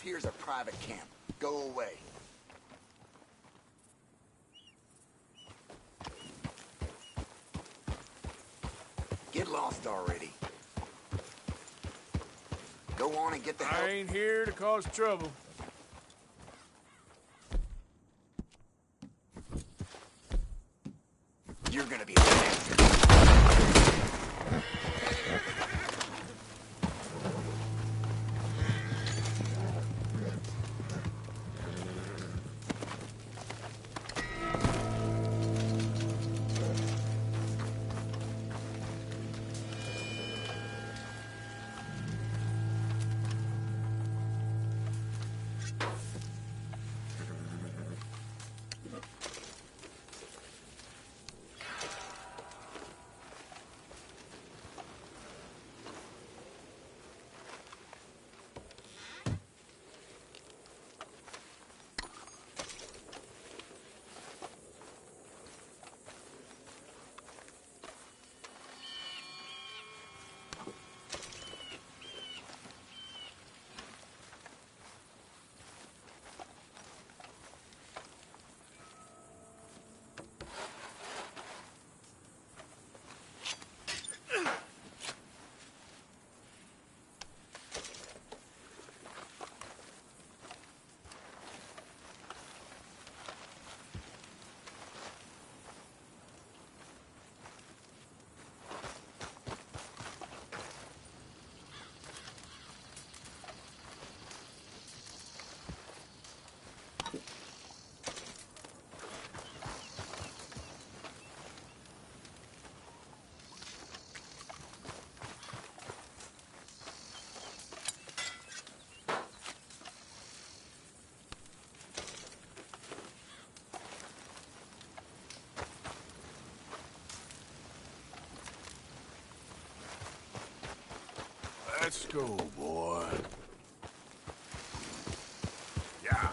here's a private camp. Go away. Get lost already. Go on and get the hell... I ain't here to cause trouble. You're gonna be next. Let's go, boy. Yeah.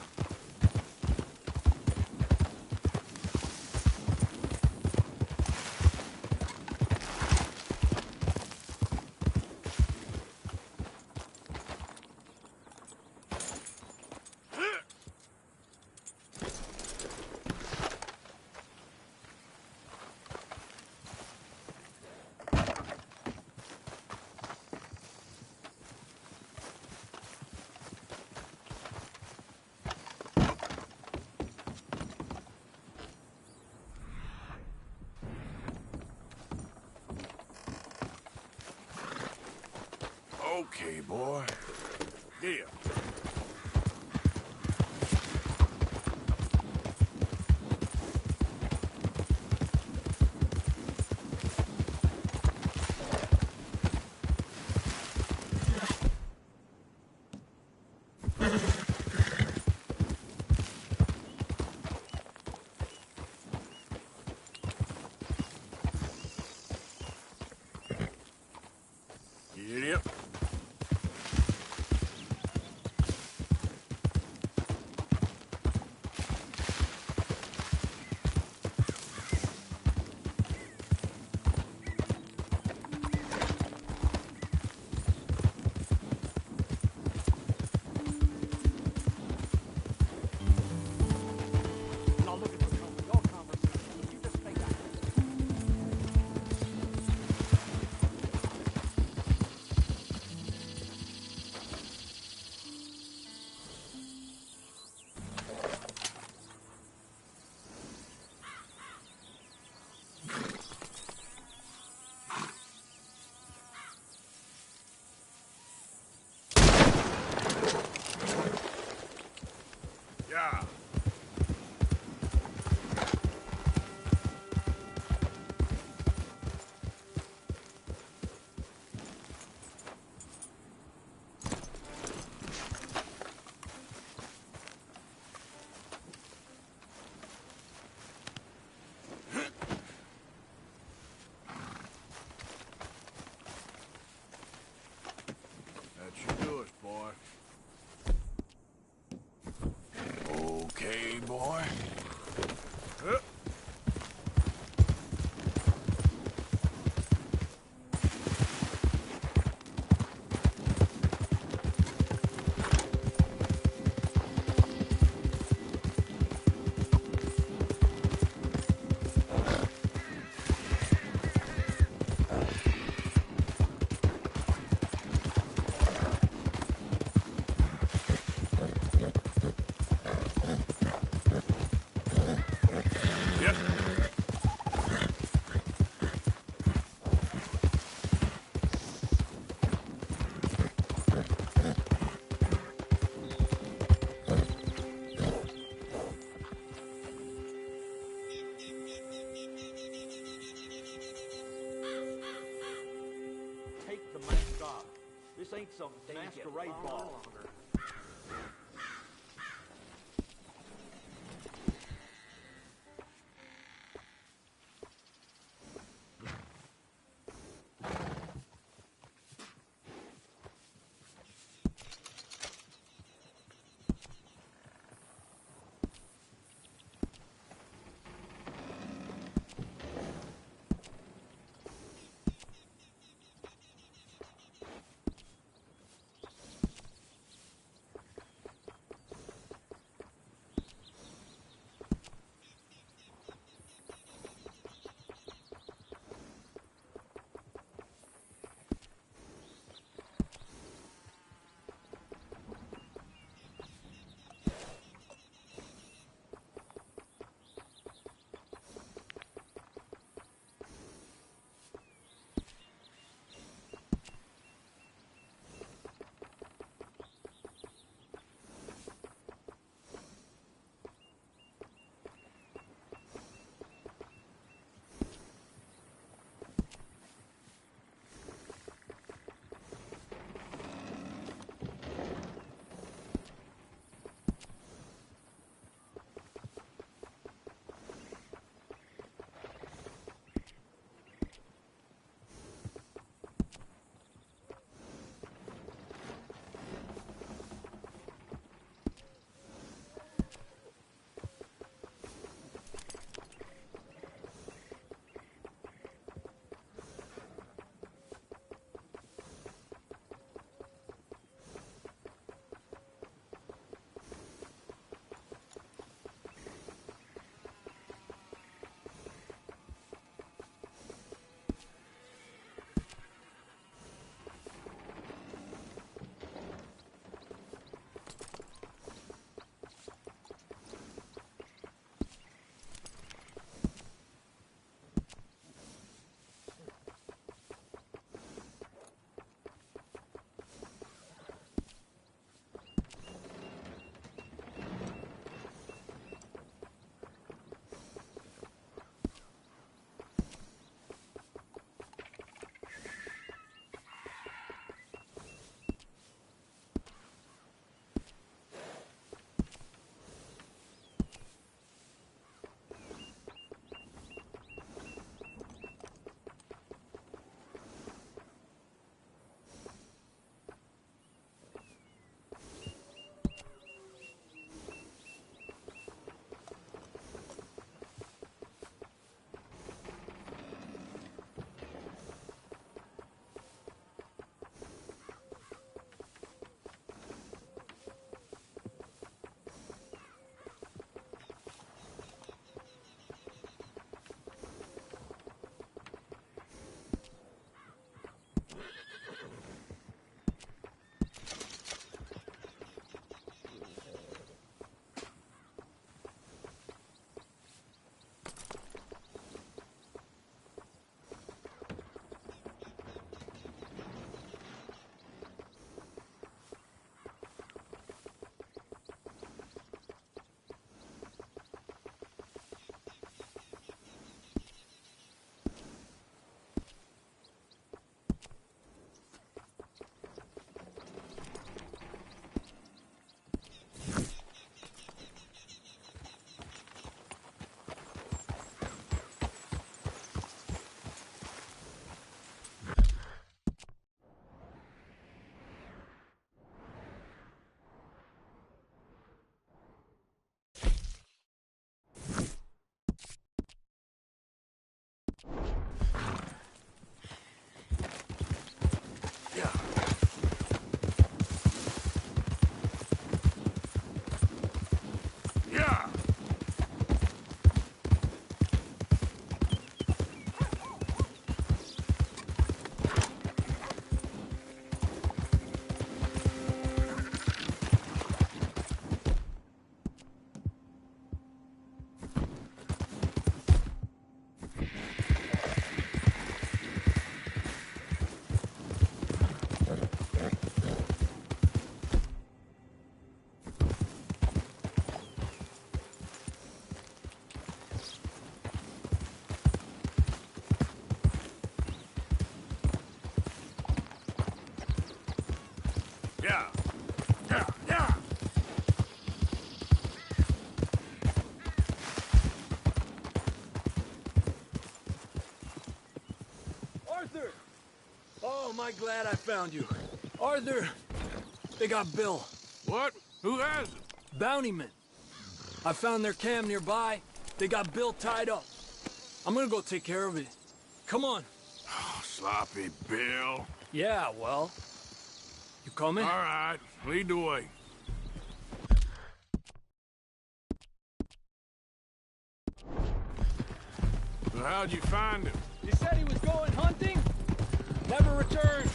Okay, boy. Yeah. Yep. stop. This ain't some masquerade ball. Yeah. Yeah, yeah. Arthur! Oh, am I glad I found you. Arthur, they got Bill. What? Who has it? Bountymen. I found their camp nearby. They got Bill tied up. I'm gonna go take care of it. Come on. Oh, sloppy Bill. Yeah, well. You coming? All right, lead the way. So how'd you find him? He said he was going hunting. Never returned.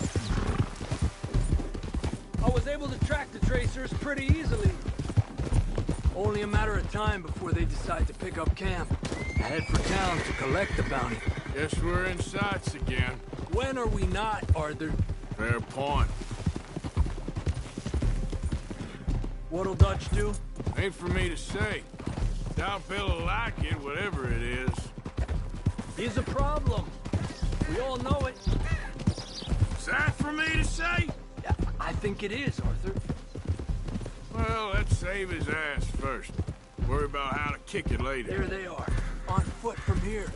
I was able to track the tracers pretty easily. Only a matter of time before they decide to pick up camp. Head for town to collect the bounty. Guess we're in sights again. When are we not, Arthur? Fair point. What'll Dutch do? Ain't for me to say. Doubt Bill'll like it, whatever it is. He's a problem. We all know it. Is that for me to say? I think it is, Arthur. Well, let's save his ass first. Worry about how to kick it later. There they are. On foot from here.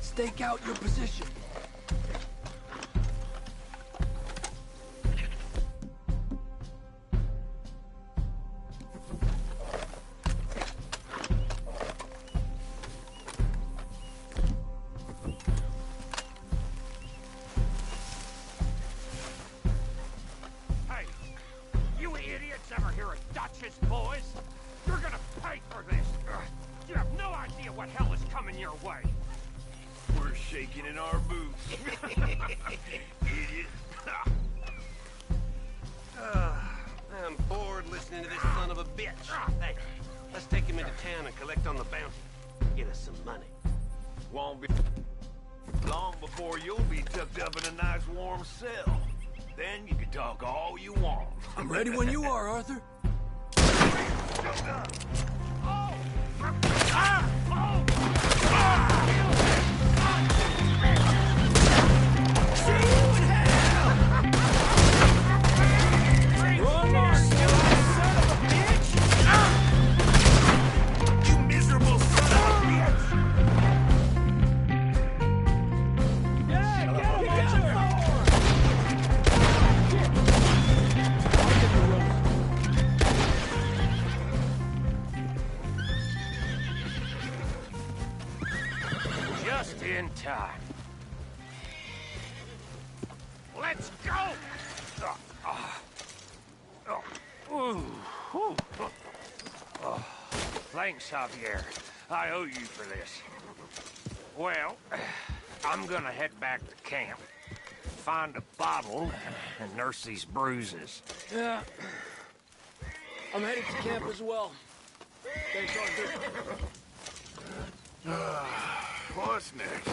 Stake out your position. Hey, you idiots ever hear of Dutch's boys? You're gonna pay for this. You have no idea what hell is coming your way. We're shaking in our boots. Idiot. I'm bored listening to this son of a bitch. Hey, let's take him into town and collect on the bounty. Get us some money. Won't be long before you'll be tucked up in a nice warm cell. Then you can talk all you want. I'm ready when you are, Arthur. Run, Arthur! Son of a bitch! You miserable son of a bitch! Yeah, get him, Arthur! I'll get the rope. Just in time. Let's go! Thanks, Javier. I owe you for this. Well, I'm gonna head back to camp, find a bottle, and nurse these bruises. Yeah. I'm headed to camp as well. Thanks, Arthur. What's next?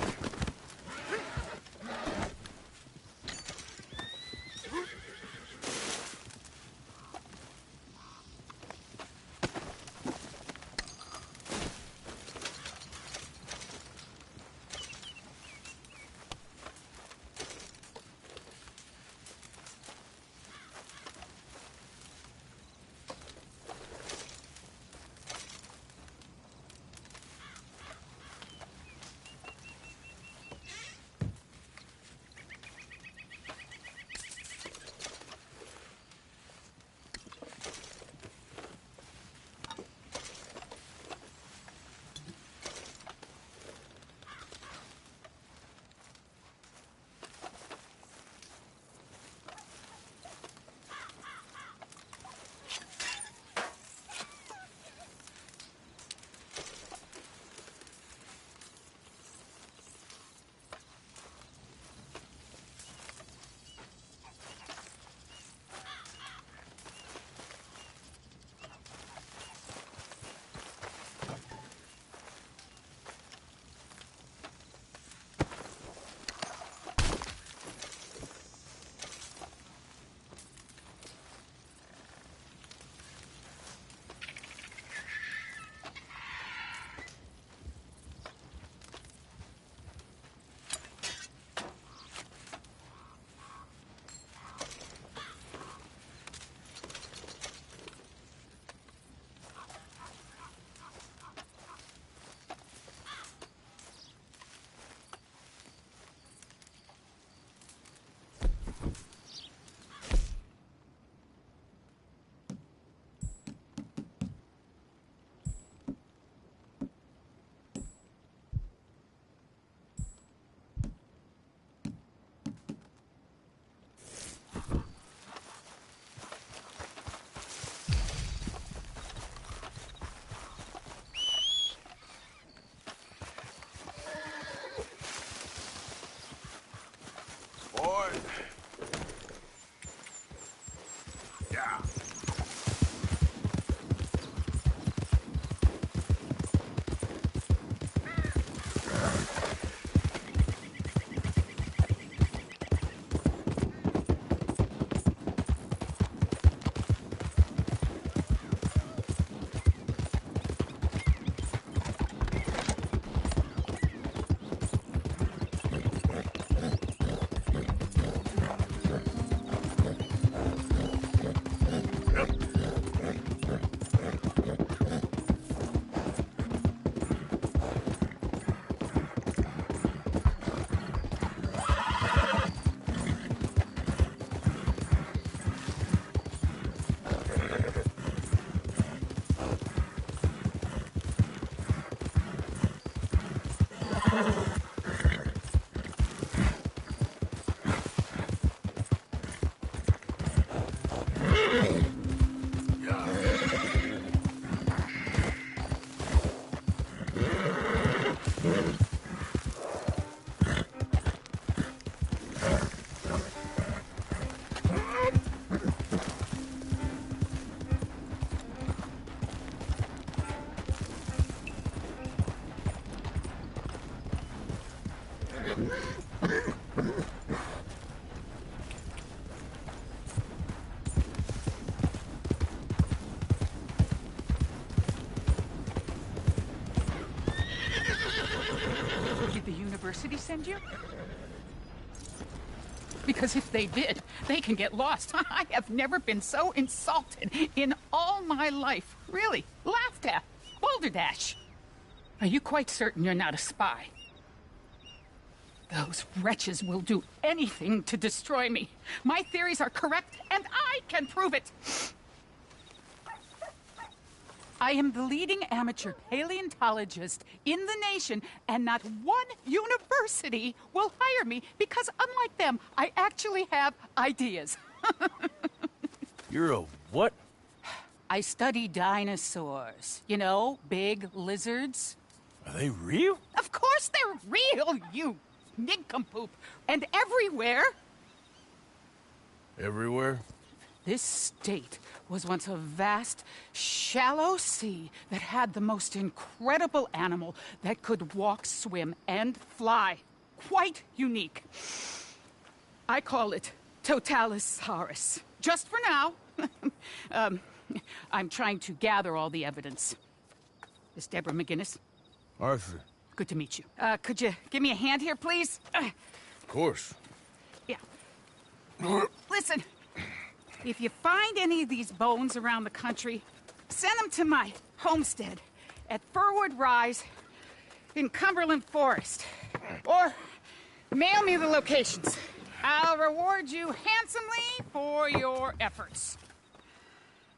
Did the university send you? Because if they did, they can get lost. I have never been so insulted in all my life. Really, laughed at. Balderdash. Are you quite certain you're not a spy? Those wretches will do anything to destroy me. My theories are correct, and I can prove it. I am the leading amateur paleontologist in the nation, and not one university will hire me because, unlike them, I actually have ideas. You're a what? I study dinosaurs. You know, big lizards. Are they real? Of course they're real, you nincompoop. And everywhere. Everywhere? This state was once a vast, shallow sea that had the most incredible animal that could walk, swim, and fly. Quite unique. I call it Totalisaurus. Just for now. I'm trying to gather all the evidence. Miss Deborah McGinnis, Arthur. good to meet you. Could you give me a hand here, please? Of course. Yeah. Listen. If you find any of these bones around the country, send them to my homestead at Furwood Rise in Cumberland Forest. Or mail me the locations. I'll reward you handsomely for your efforts.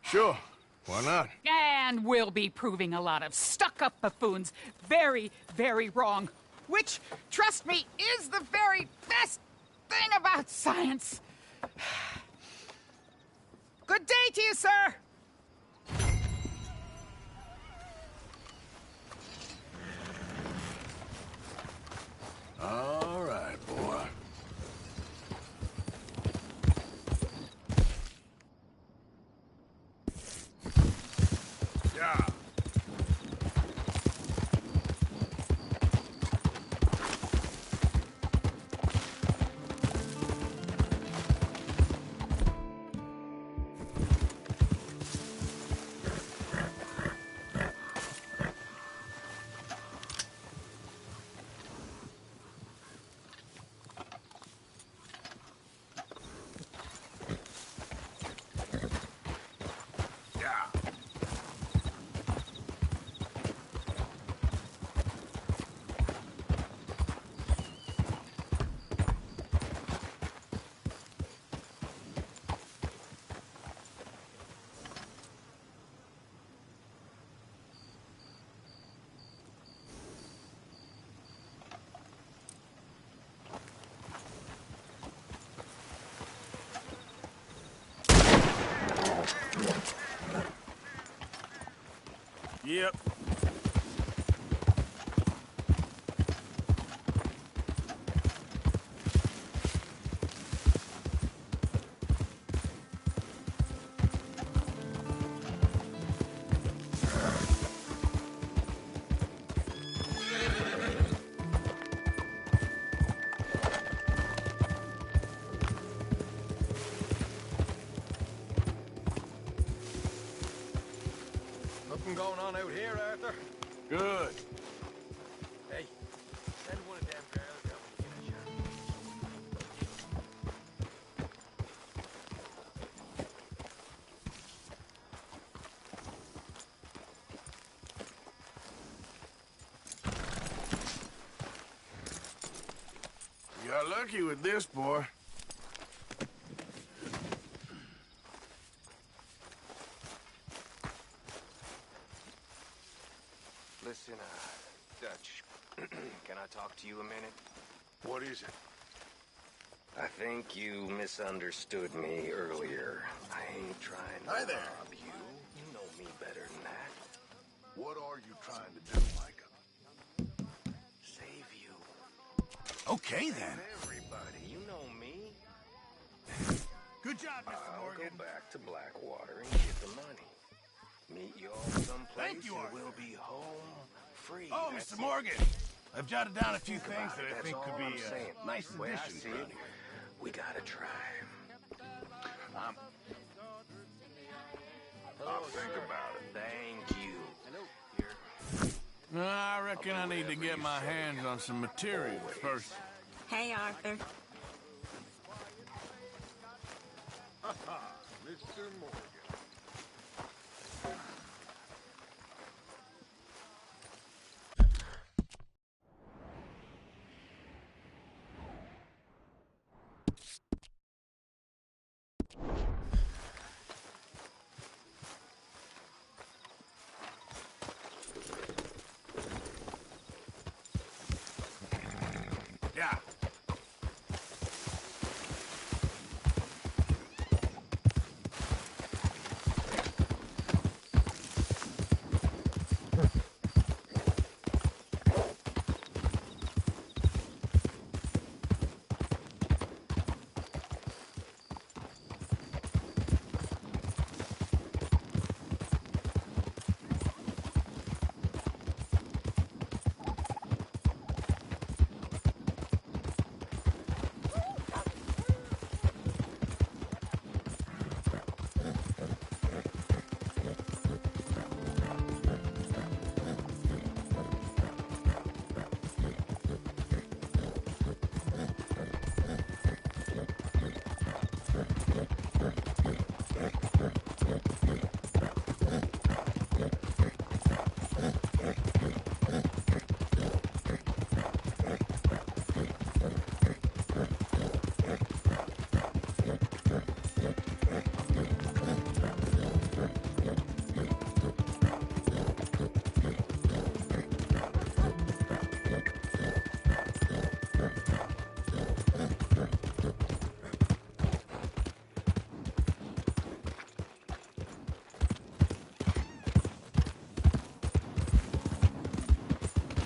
Sure. Why not? And we'll be proving a lot of stuck-up buffoons very, very wrong. Which, trust me, is the very best thing about science. Good day to you, sir! All right, boy. Yeah. Yep. Nothing going on out here, Arthur? Good. Hey, send one of them girls down when you get a chance. You got lucky with this, boy. Listen, Dutch, can I talk to you a minute? What is it? I think you misunderstood me earlier. I ain't trying to Hi there. rob you. You know me better than that. What are you trying to do, Micah? Save you. Okay, then. Everybody, you know me. Good job, Mr. I'll Morgan. go back to Blackwater and get the money. Meet you all someplace Thank you, and Arthur. we'll be home free. Oh, That's Mr. it. Morgan. I've jotted down a few Think things about that it. I That's think could all be I'm saying. nice The way I additions see around it, here. we gotta try. I'll think about it. Thank you. I reckon I need to get my hands on some materials first. Hey, Arthur. Mr. Morgan. Yeah.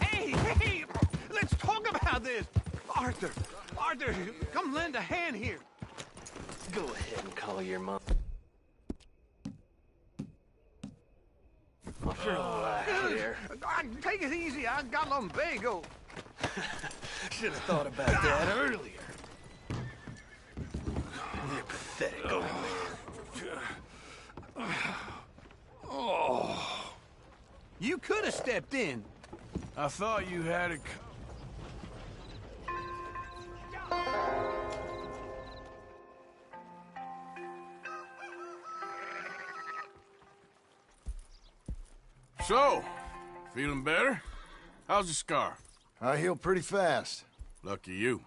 Hey, let's talk about this. Arthur, come lend a hand here. Go ahead and call your mom. Relax here. Take it easy. I got lumbago. Should have thought about that earlier. You're pathetic, old man. You could have stepped in. I thought you had it. So, feeling better? How's the scar? I heal pretty fast. Lucky you.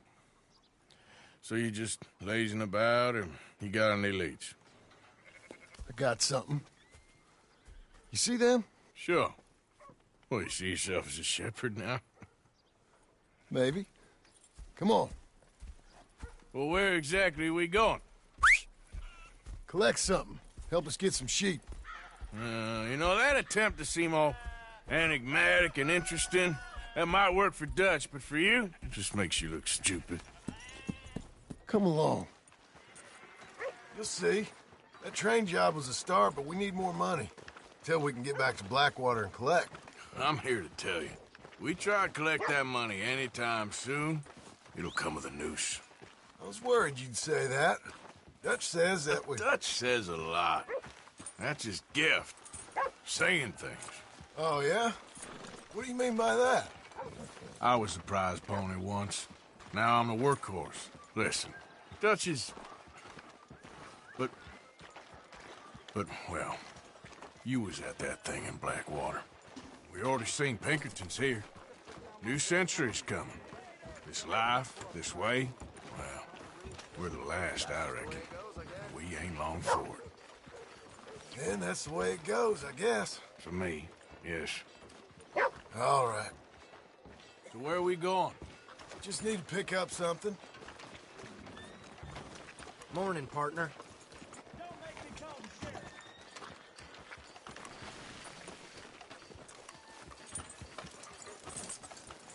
So you just lazing about, and you got any leads? I got something. You see them? Sure. Well, you see yourself as a shepherd now? Maybe. Come on. Well, where exactly are we going? Collect something. Help us get some sheep. You know, that attempt to seem all enigmatic and interesting, that might work for Dutch, but for you, it just makes you look stupid. Come along. You'll see. That train job was a start, but we need more money. Till we can get back to Blackwater and collect. I'm here to tell you, we try to collect that money anytime soon, it'll come with a noose. I was worried you'd say that. Dutch says that we... Dutch says a lot. That's his gift. Saying things. Oh, yeah? What do you mean by that? I was the prize pony once. Now I'm the workhorse. Listen, Dutch is... But, well, you was at that thing in Blackwater. We already seen Pinkertons here. New century's coming. This life, this way, well, we're the last, I reckon. We ain't long for it. And that's the way it goes, I guess. For me, yes. All right. So where are we going? Just need to pick up something. Morning, partner.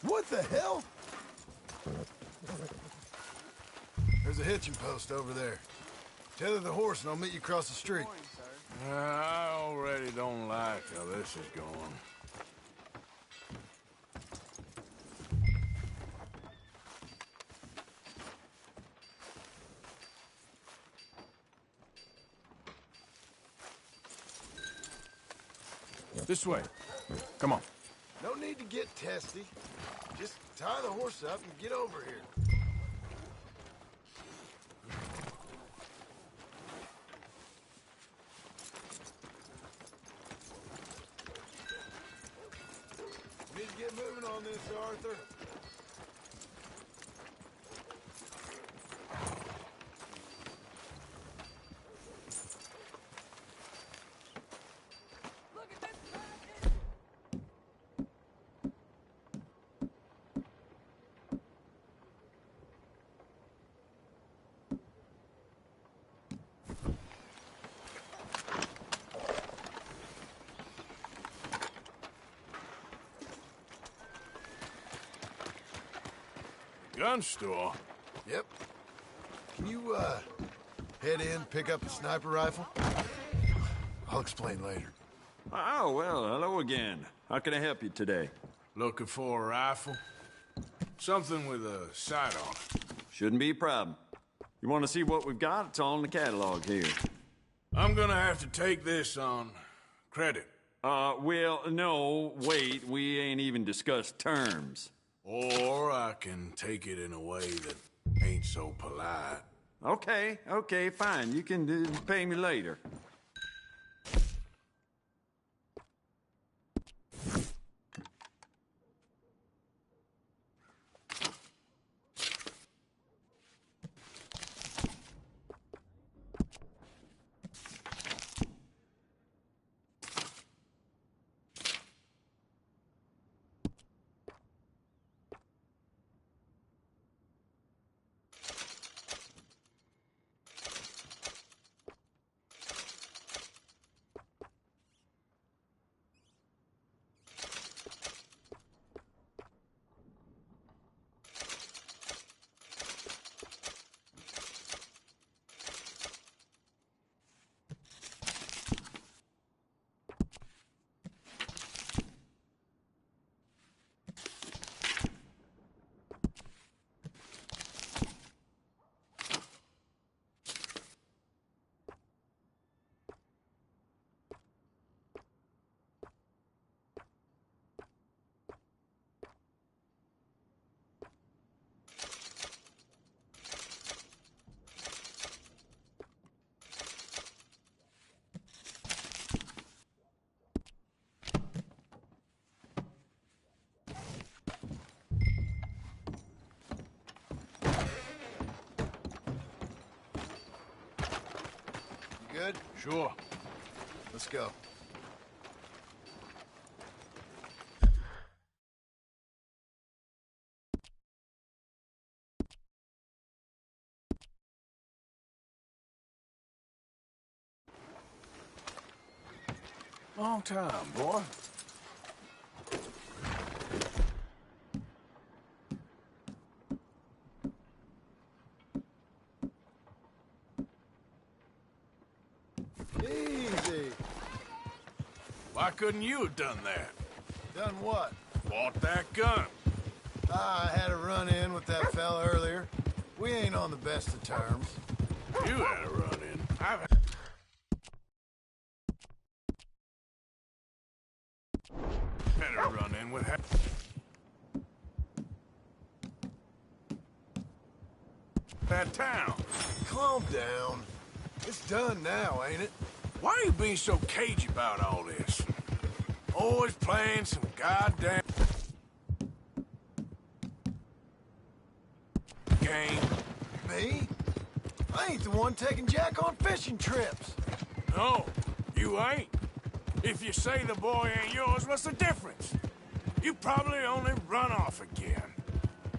What the hell? There's a hitching post over there. Tether the horse and I'll meet you across the street. I already don't like how this is going. This way. Come on. No need to get testy. Just tie the horse up and get over here. Need to get moving on this, Arthur. Gun store? Yep. Can you, head in, pick up a sniper rifle? I'll explain later. Oh, well, hello again. How can I help you today? Looking for a rifle? Something with a sight on it. Shouldn't be a problem. You want to see what we've got? It's all in the catalog here. I'm gonna have to take this on credit. Well, no, wait. We ain't even discussed terms. Or I can take it in a way that ain't so polite. Okay, fine. You can pay me later. Good? Sure. Let's go. Long time, boy. Easy. Why couldn't you have done that? Done what? Bought that gun. I had a run-in with that fella earlier. We ain't on the best of terms. You had a run-in. I've had a run-in with that town. Calm down. It's done now, ain't it? Why are you being so cagey about all this? Always playing some goddamn game. Me? I ain't the one taking Jack on fishing trips. No, you ain't. If you say the boy ain't yours, what's the difference? You probably only run off again.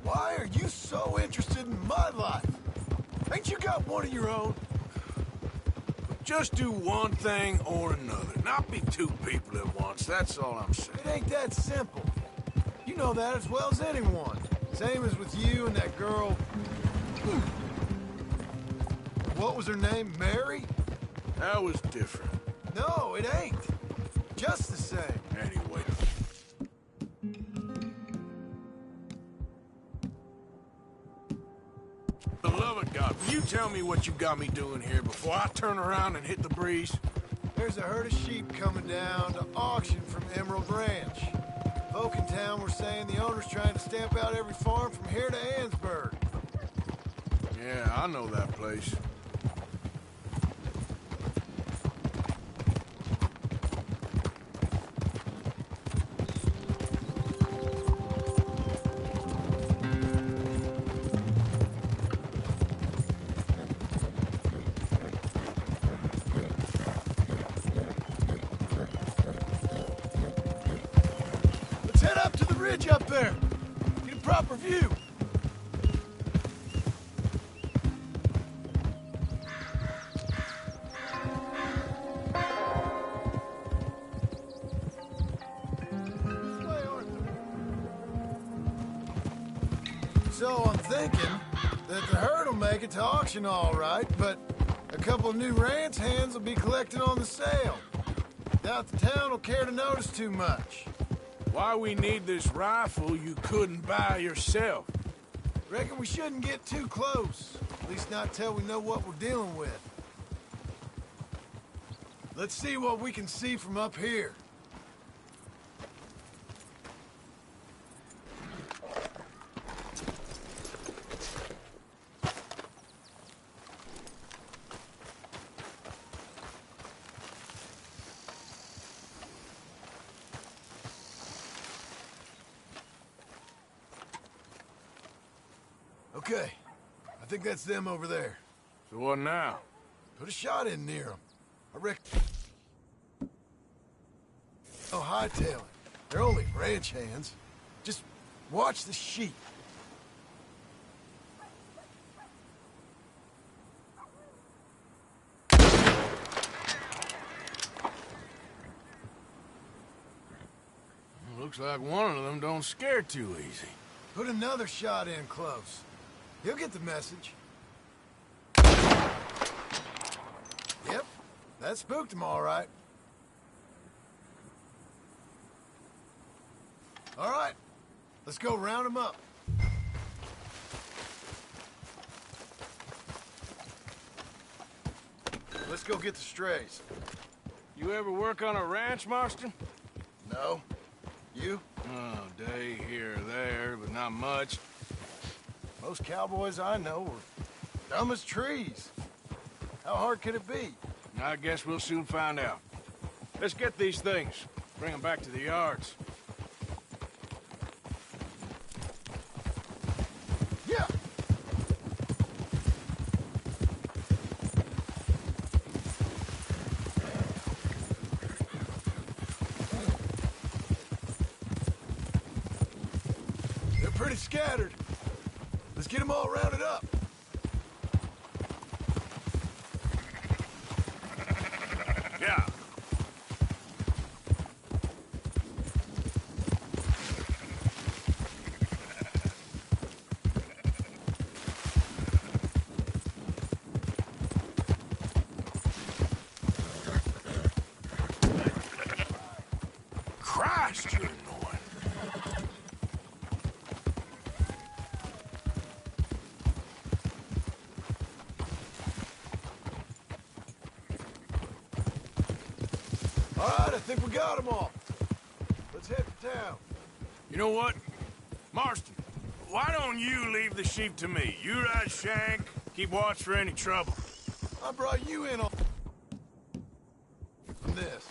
Why are you so interested in my life? Ain't you got one of your own? Just do one thing or another. Not be two people at once, that's all I'm saying. It ain't that simple. You know that as well as anyone. Same as with you and that girl... What was her name? Mary? That was different. No, it ain't. Just the same. Anyway. For the love of God, will you tell me what you got me doing here before I turn around and hit the breeze? There's a herd of sheep coming down to auction from Emerald Ranch. Folk in town were saying the owner's trying to stamp out every farm from here to Ansburg. Yeah, I know that place. Let's head up to the ridge up there. Get a proper view. So I'm thinking that the herd will make it to auction all right, but a couple of new ranch hands will be collecting on the sale. Doubt the town will care to notice too much. Why we need this rifle you couldn't buy yourself? Reckon we shouldn't get too close. At least not till we know what we're dealing with. Let's see what we can see from up here. Okay, I think that's them over there. So what now? Put a shot in near them. I reckon... Oh, hightail it. They're only ranch hands. Just watch the sheep. Looks like one of them don't scare too easy. Put another shot in close. He'll get the message. Yep, that spooked him all right. All right, let's go round him up. Let's go get the strays. You ever work on a ranch, Marston? No. You? Oh, day here or there, but not much. Most cowboys I know are dumb as trees. How hard could it be? I guess we'll soon find out. Let's get these things. Bring them back to the yards. Yeah. They're pretty scattered. Let's get them all rounded up. Yeah. Christ, you're annoying. All right, I think we got them all. Let's head for town. You know what? Marston, why don't you leave the sheep to me? You ride Shank, keep watch for any trouble. I brought you in on this.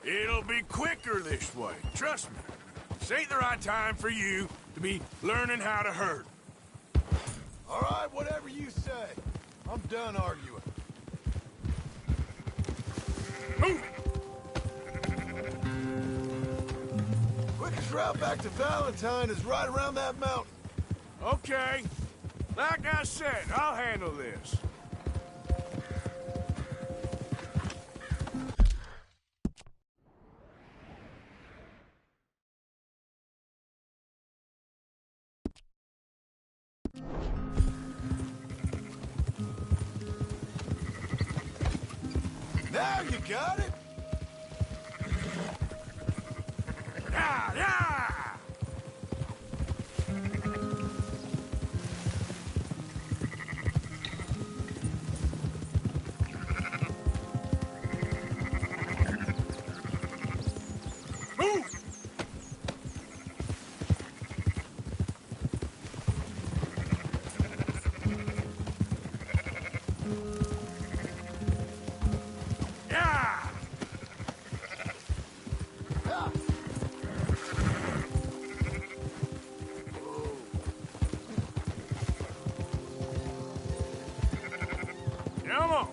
It'll be quicker this way, trust me. This ain't the right time for you to be learning how to herd. All right, whatever you say. I'm done arguing. Move it! Quit Quickest route back to Valentine is right around that mountain. Okay. Like I said, I'll handle this. Now you got it. Yeah, yeah! Move! Yeah! Come on!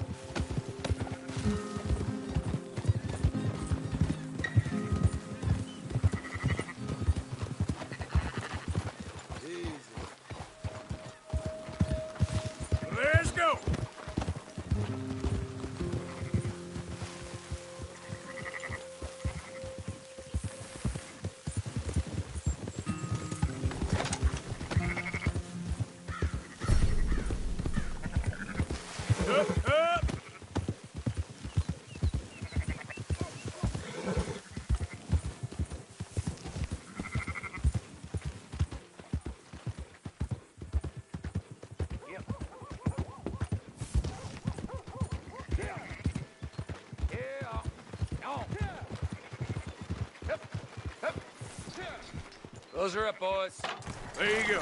Let's go! Up, up! Those are up, boys. There you go.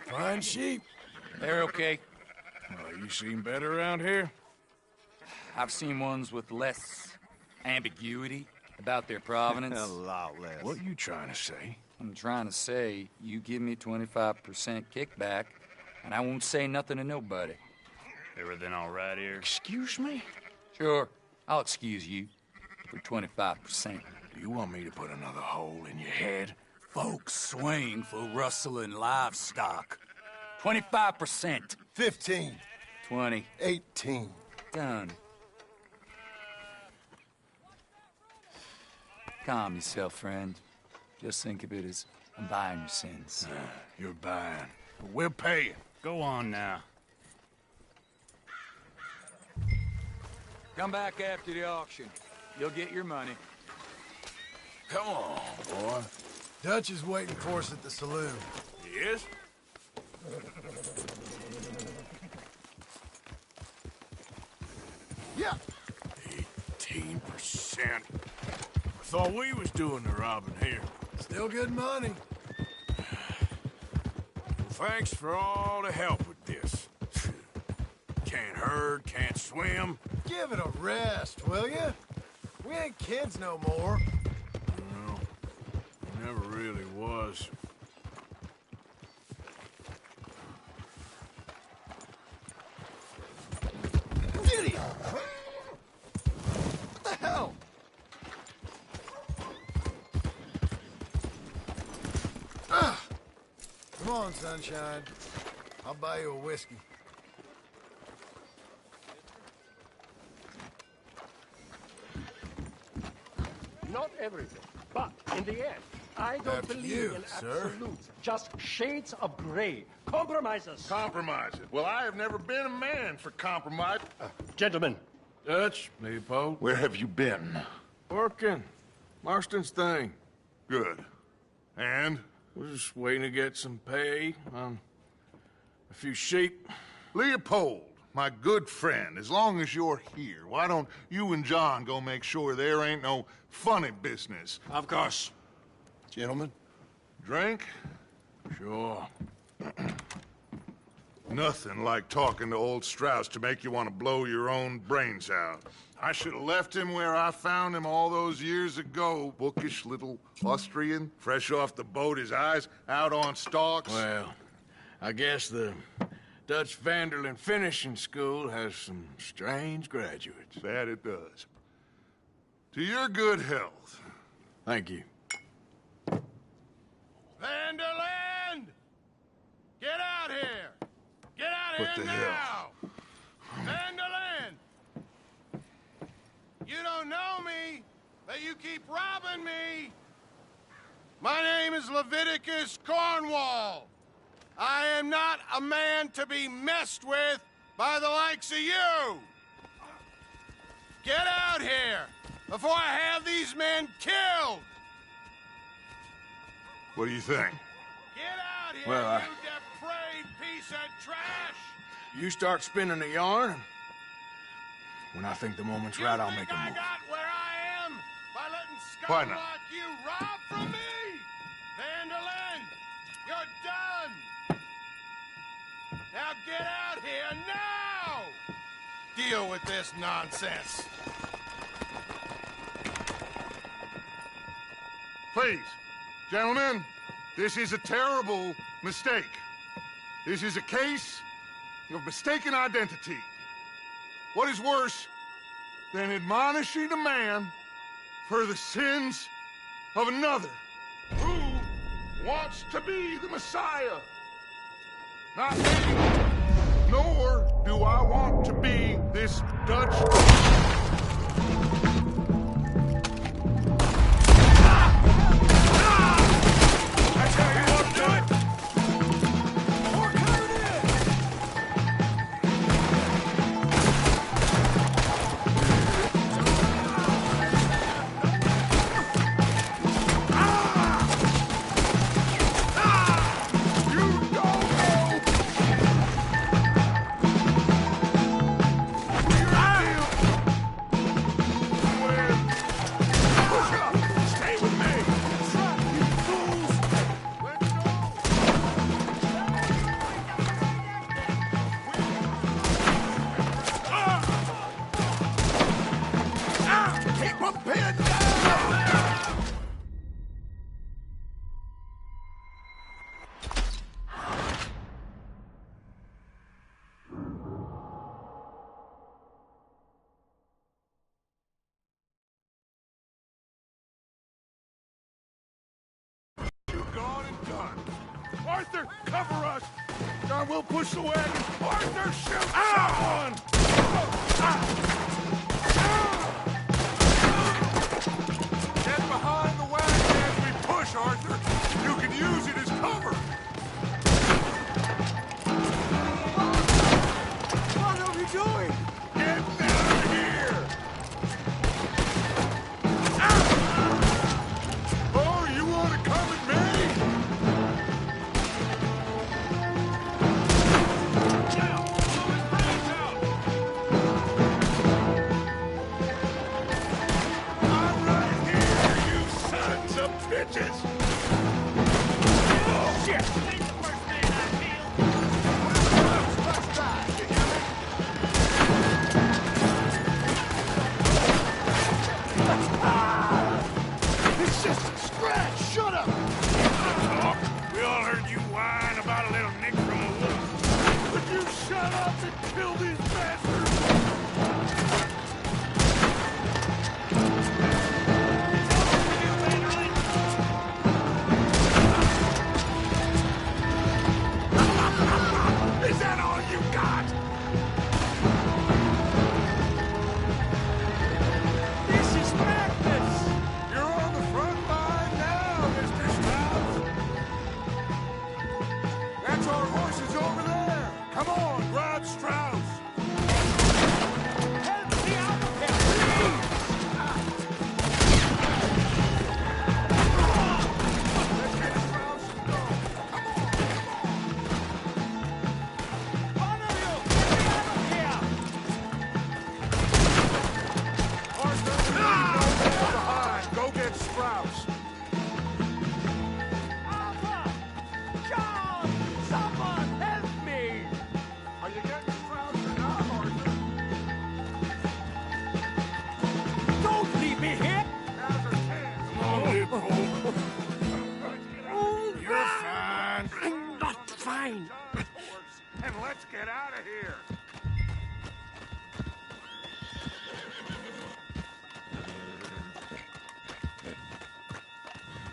Fine sheep. They're okay. Well, you seen better around here? I've seen ones with less ambiguity about their provenance. A lot less. What you trying to say? I'm trying to say, you give me 25% kickback, and I won't say nothing to nobody. Everything all right here? Excuse me? Sure, I'll excuse you for 25%. Do you want me to put another hole in your head? Folks swing for rustling livestock. 25%. 15. 20. 18. Done. Calm yourself, friend. Just think of it as I'm buying your sins. You're buying. But we're paying. Go on now. Come back after the auction. You'll get your money. Come on, boy. Dutch is waiting for us at the saloon. Yes? Yeah. 18%. I thought we was doing the robbing here. Still good money. Well, thanks for all the help with this. Can't herd, can't swim. Give it a rest, will you? We ain't kids no more. No, never really was. Idiot! What the hell? Come on, sunshine. I'll buy you a whiskey. Not everything, but in the end, I don't After believe you, in sir. absolutes. Just shades of gray. Compromises. Compromises. Well, I have never been a man for compromise. Gentlemen, Dutch, Leopold. Where have you been? Working. Marston's thing. Good. And? We're just waiting to get some pay on a few sheep. Leopold, my good friend, as long as you're here, why don't you and John go make sure there ain't no funny business? Of course. Gentlemen. Drink? Sure. Nothing like talking to old Strauss to make you want to blow your own brains out. I should have left him where I found him all those years ago. Bookish little Austrian, fresh off the boat, his eyes out on stalks. Well, I guess the Dutch Vanderlyn Finishing School has some strange graduates. That it does. To your good health. Thank you. Vanderland! Get out here! Get out What here the now! hell? Vanderland! You don't know me, but you keep robbing me! My name is Leviticus Cornwall. I am not a man to be messed with by the likes of you! Get out here before I have these men killed! What do you think? Get out here, Well, you depraved piece of trash! You start spinning the yarn, and when I think the moment's right, I'll make a I move. got where I am by letting Why scum not? like you rob from me? Vanderland, you're done! Now get out here now! Deal with this nonsense. Please, gentlemen, this is a terrible mistake. This is a case of mistaken identity. What is worse than admonishing a man for the sins of another who wants to be the Messiah? Not me, nor do I want to be this Dutch. Arthur, cover us! John, we'll push the wagon. Arthur, shoot someone! Get behind the wagon as we push, Arthur. You can use it as cover. What are we doing? Get down here! Oh, you want to come at me? Bitches! Oh, shit! Ain't the first man I feel! Let's try, it's just a scratch! Shut up! We all heard you whine about a little nick from a wolf. Would you shut up and kill these bastards? Is that all you got? This is madness! You're on the front line now, Mr. Strauss. That's our horses over there. Come on, grab Strauss. Help me out of here, please! Let's get Strauss and go. Go get Strauss. Alpha! John! Someone help me! Are you getting Strauss or not, Arthur? Don't leave me here! Now's our chance. Come on, You're fine. I'm not fine. And let's get out of here.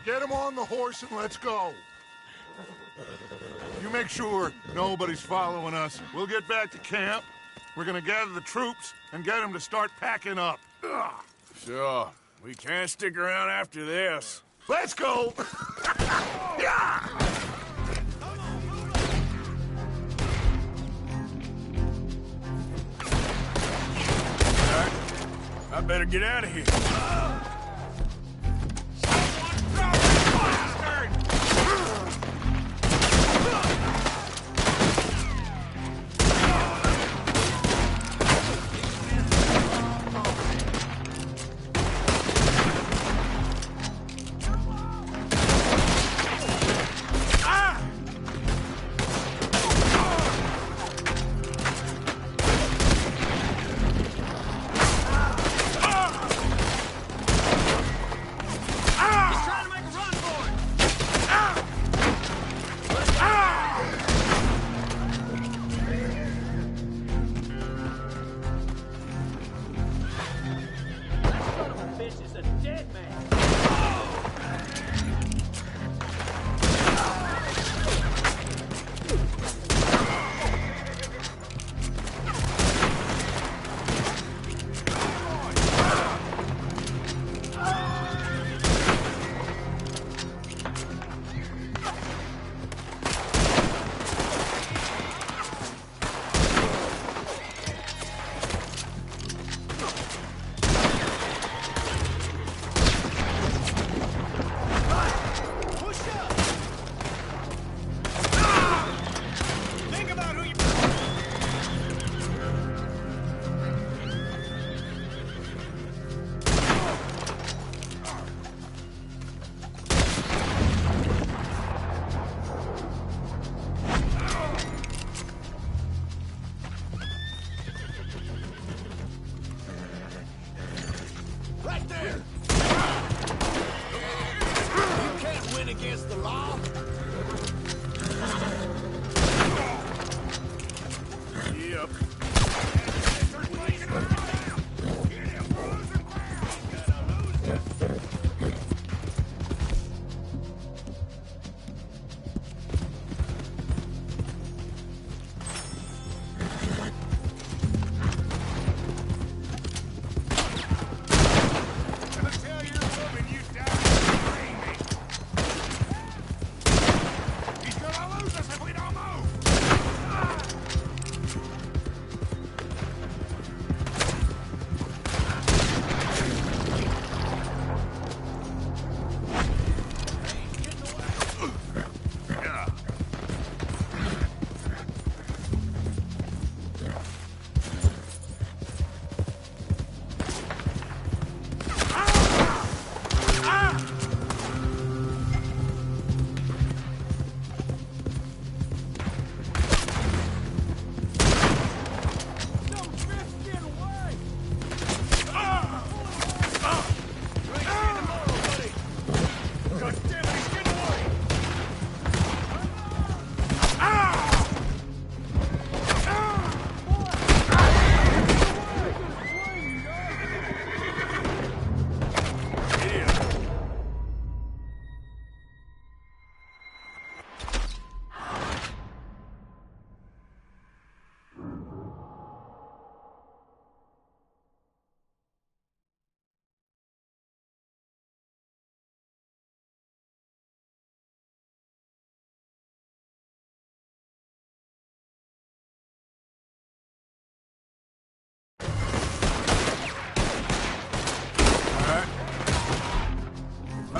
Get him on the horse and let's go. You make sure nobody's following us. We'll get back to camp. We're gonna gather the troops and get them to start packing up. Ugh. Sure. We can't stick around after this. Let's go! Yeah! All right. I better get out of here.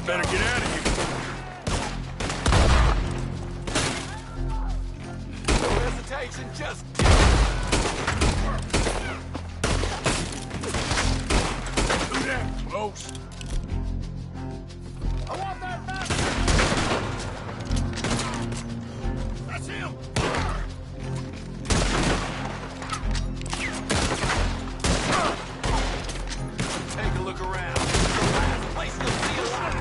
Better get out of here. No hesitation, just... Do that close. I want that back! That's him! Take a look around. The last place you'll see alive.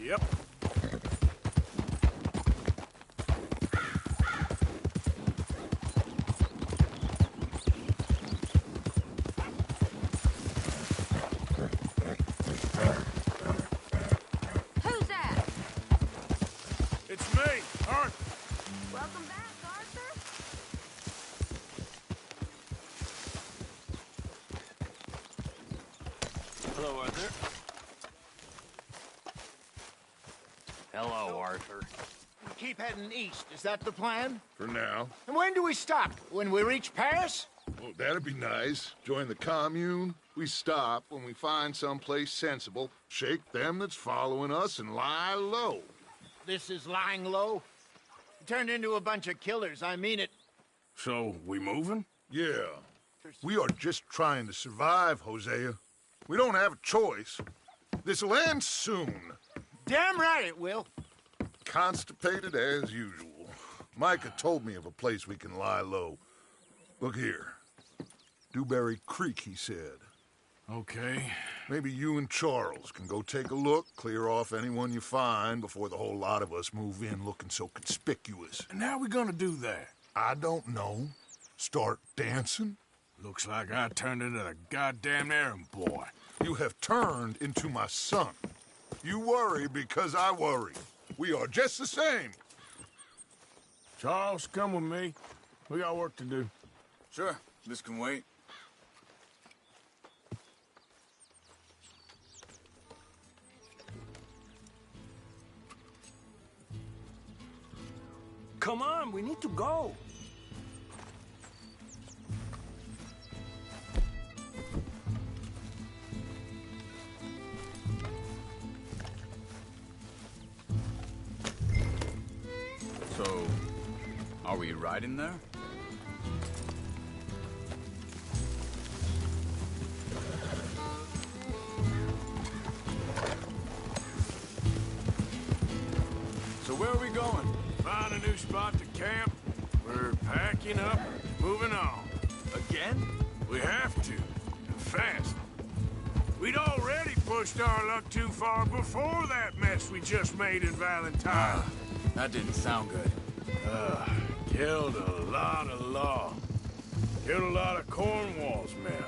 Yep. Who's that? It's me, Arthur. Welcome back, Arthur. Hello, Arthur. Hello, Arthur. We keep heading east. Is that the plan? For now. And when do we stop? When we reach Paris? Well, that'd be nice. Join the commune. We stop when we find someplace sensible, shake them that's following us, and lie low. This is lying low? We turned into a bunch of killers. I mean it. So, we moving? Yeah. We are just trying to survive, Hosea. We don't have a choice. This'll end soon. Damn right it will. Constipated as usual. Micah told me of a place we can lie low. Look here. Dewberry Creek, he said. Okay. Maybe you and Charles can go take a look, clear off anyone you find before the whole lot of us move in looking so conspicuous. And how we gonna do that? I don't know. Start dancing? Looks like I turned into the goddamn errand boy. You have turned into my son. You worry because I worry. We are just the same. Charles, come with me. We got work to do. Sure. This can wait. Come on, we need to go. So, are we riding there? So where are we going? Find a new spot to camp. We're packing up, moving on. Again? We have to, and fast. We'd already pushed our luck too far before that mess we just made in Valentine. That didn't sound good. Killed a lot of law. Killed a lot of Cornwall's men.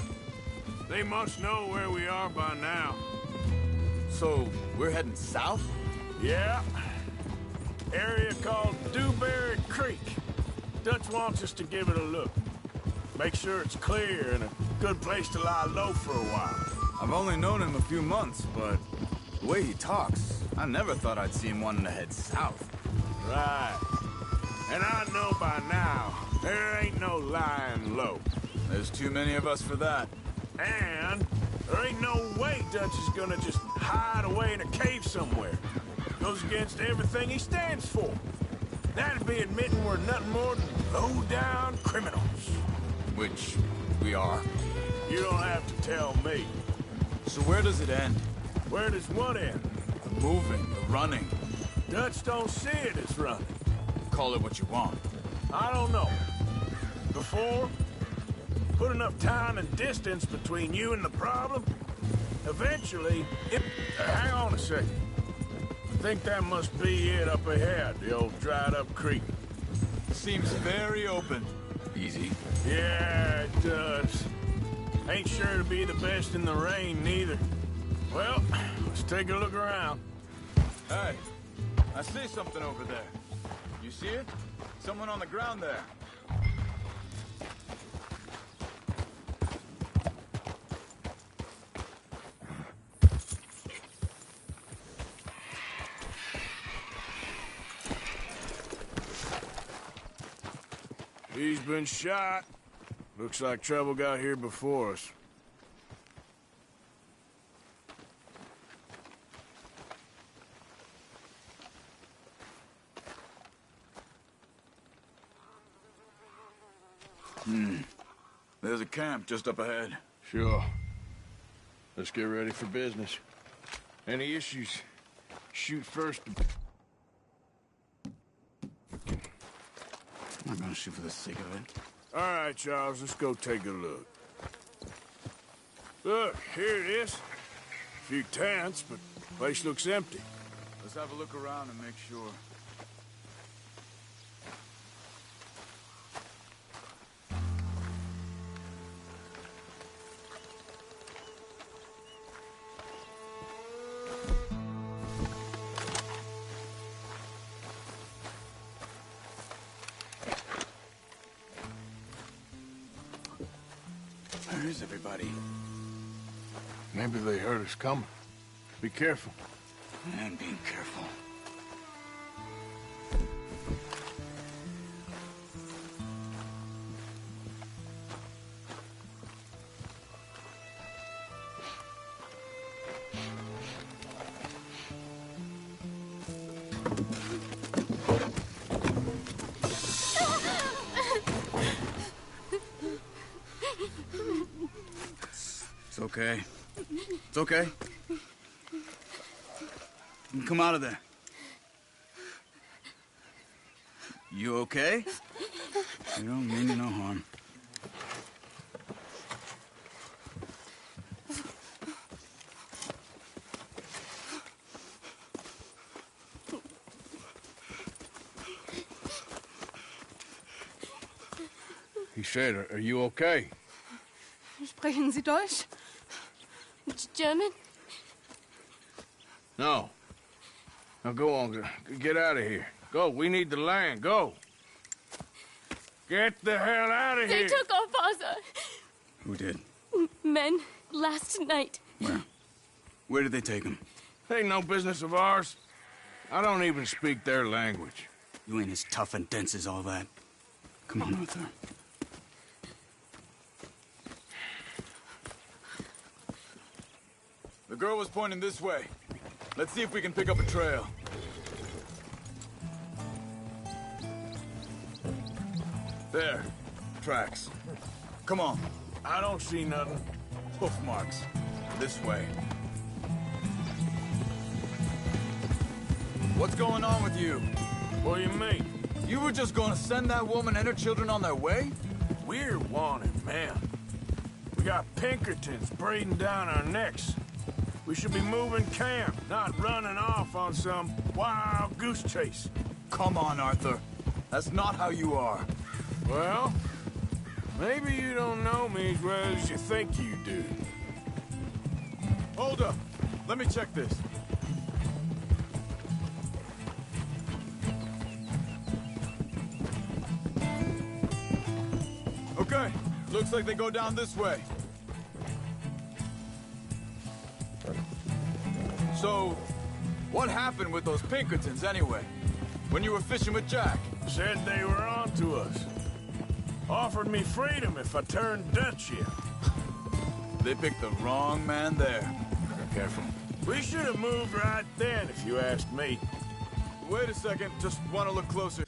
They must know where we are by now. So, we're heading south? Yeah. Area called Dewberry Creek. Dutch wants us to give it a look. Make sure it's clear and a good place to lie low for a while. I've only known him a few months, but the way he talks, I never thought I'd see him wanting to head south. Right. And I know by now, there ain't no lying low. There's too many of us for that. And there ain't no way Dutch is gonna just hide away in a cave somewhere. Goes against everything he stands for. That'd be admitting we're nothing more than low-down criminals. Which we are. You don't have to tell me. So where does it end? Where does what end? The moving, the running. Dutch don't see it as running. Call it what you want. I don't know. Before, put enough time and distance between you and the problem, eventually, hang on a second. I think that must be it up ahead, the old dried-up creek. Seems very open. Easy. Yeah, it does. Ain't sure to be the best in the rain, neither. Well, let's take a look around. Hey, I see something over there. You see it? Someone on the ground there. He's been shot. Looks like trouble got here before us. There's a camp just up ahead. Sure. Let's get ready for business. Any issues, shoot first. I'm not gonna shoot for the sake of it. All right, Charles, let's go take a look. Look, here it is. A few tents, but the place looks empty. Let's have a look around and make sure. Where is everybody? Maybe they heard us coming. Be careful. And being careful. It's okay. It's okay. You can come out of there. You okay? You don't mean you no harm. He said, are you okay? Sprechen Sie Deutsch? German? No. Now go on, get out of here. Go, we need the land, go. Get the hell out of They here. took our father. Who did? Men, last night. Where? Where did they take him? Ain't no business of ours. I don't even speak their language. You ain't as tough and dense as all that. Come on, Arthur. The girl was pointing this way. Let's see if we can pick up a trail. There. Tracks. Come on. I don't see nothing. Hoof marks. This way. What's going on with you? What do you mean? You were just gonna send that woman and her children on their way? We're wanted, man. We got Pinkertons breathing down our necks. We should be moving camp, not running off on some wild goose chase. Come on, Arthur. That's not how you are. Well, maybe you don't know me as well as you think you do. Hold up. Let me check this. Okay. Looks like they go down this way. So, what happened with those Pinkertons anyway? When you were fishing with Jack? Said they were on to us. Offered me freedom if I turned Dutch yet. They picked the wrong man there. Careful. We should have moved right then, if you asked me. Wait a second, just want to look closer.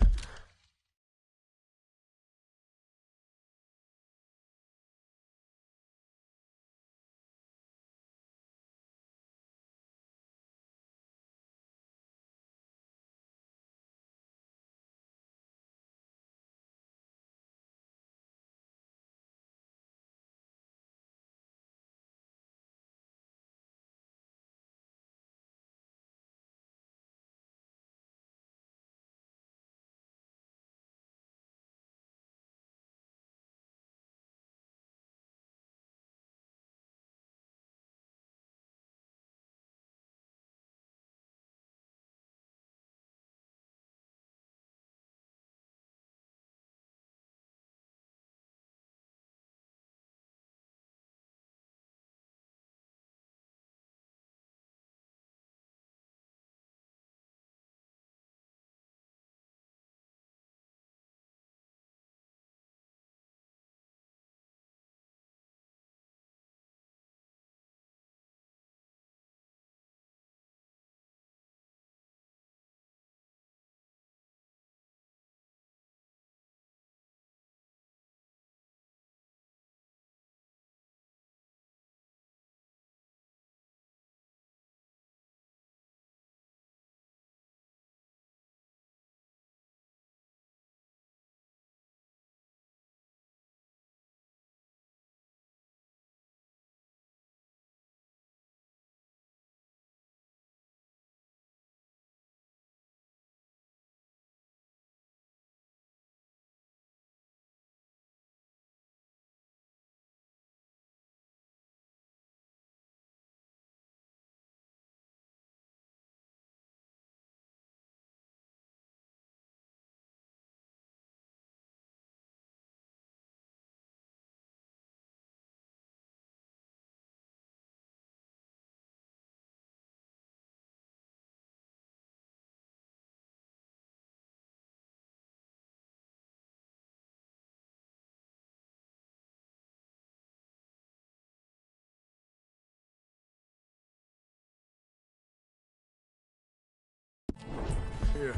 Here.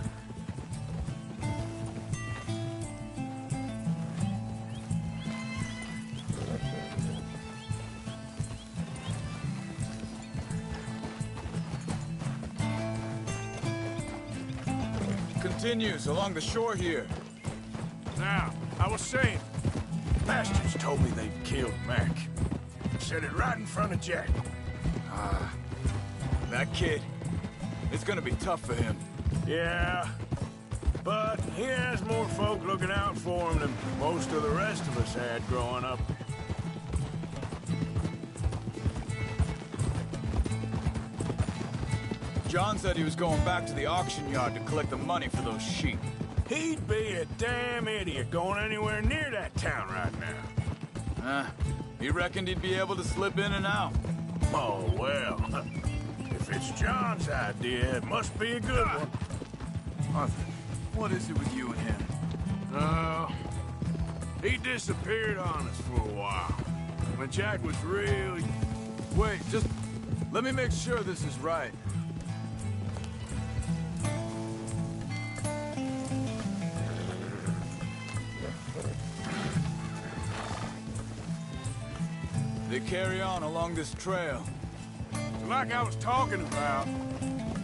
Continues along the shore here. Now, I was saying, bastards told me they'd killed Mac. Said it right in front of Jack. That kid. It's gonna be tough for him. Yeah, but he has more folk looking out for him than most of the rest of us had growing up. John said he was going back to the auction yard to collect the money for those sheep. He'd be a damn idiot going anywhere near that town right now. He reckoned he'd be able to slip in and out. Oh, well. If it's John's idea, it must be a good one. Arthur, what is it with you and him? He disappeared on us for a while. When Jack was really... Wait, just let me make sure this is right. They carry on along this trail. Like I was talking about,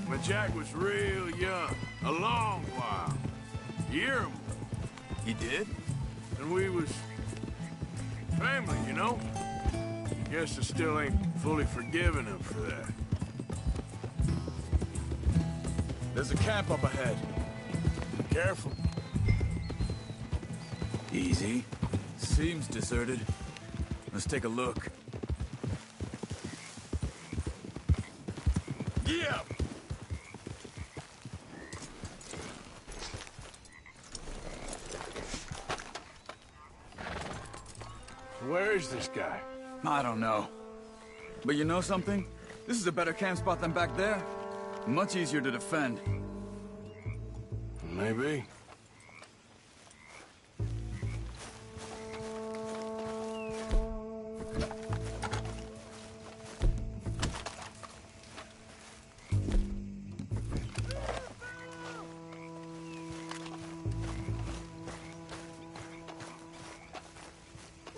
when Jack was real young, a long while. A year or more. He did? And we was family, you know? Guess I still ain't fully forgiven him for that. There's a camp up ahead. Careful. Easy. Seems deserted. Let's take a look. Yeah! Where is this guy? I don't know. But you know something? This is a better camp spot than back there. Much easier to defend. Maybe.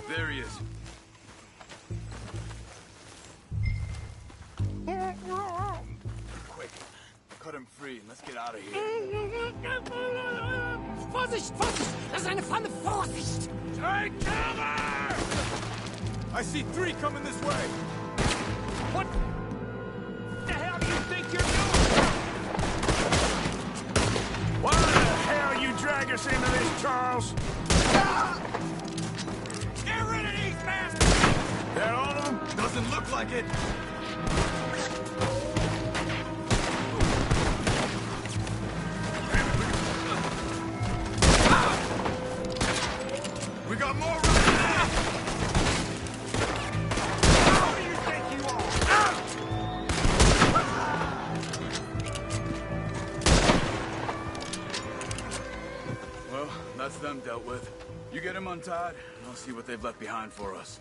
There he is. Quick, cut him free and let's get out of here. Vorsicht, Vorsicht! Das ist eine Pfanne! Vorsicht! Take cover! I see 3 coming this way. What the hell do you think you're doing? Why the hell you drag us into this, Charles? Get rid of these bastards! That all of them? Doesn't look like it. We got more. Who do you think you are? Well, that's them dealt with. You get him untied, and I'll see what they've left behind for us.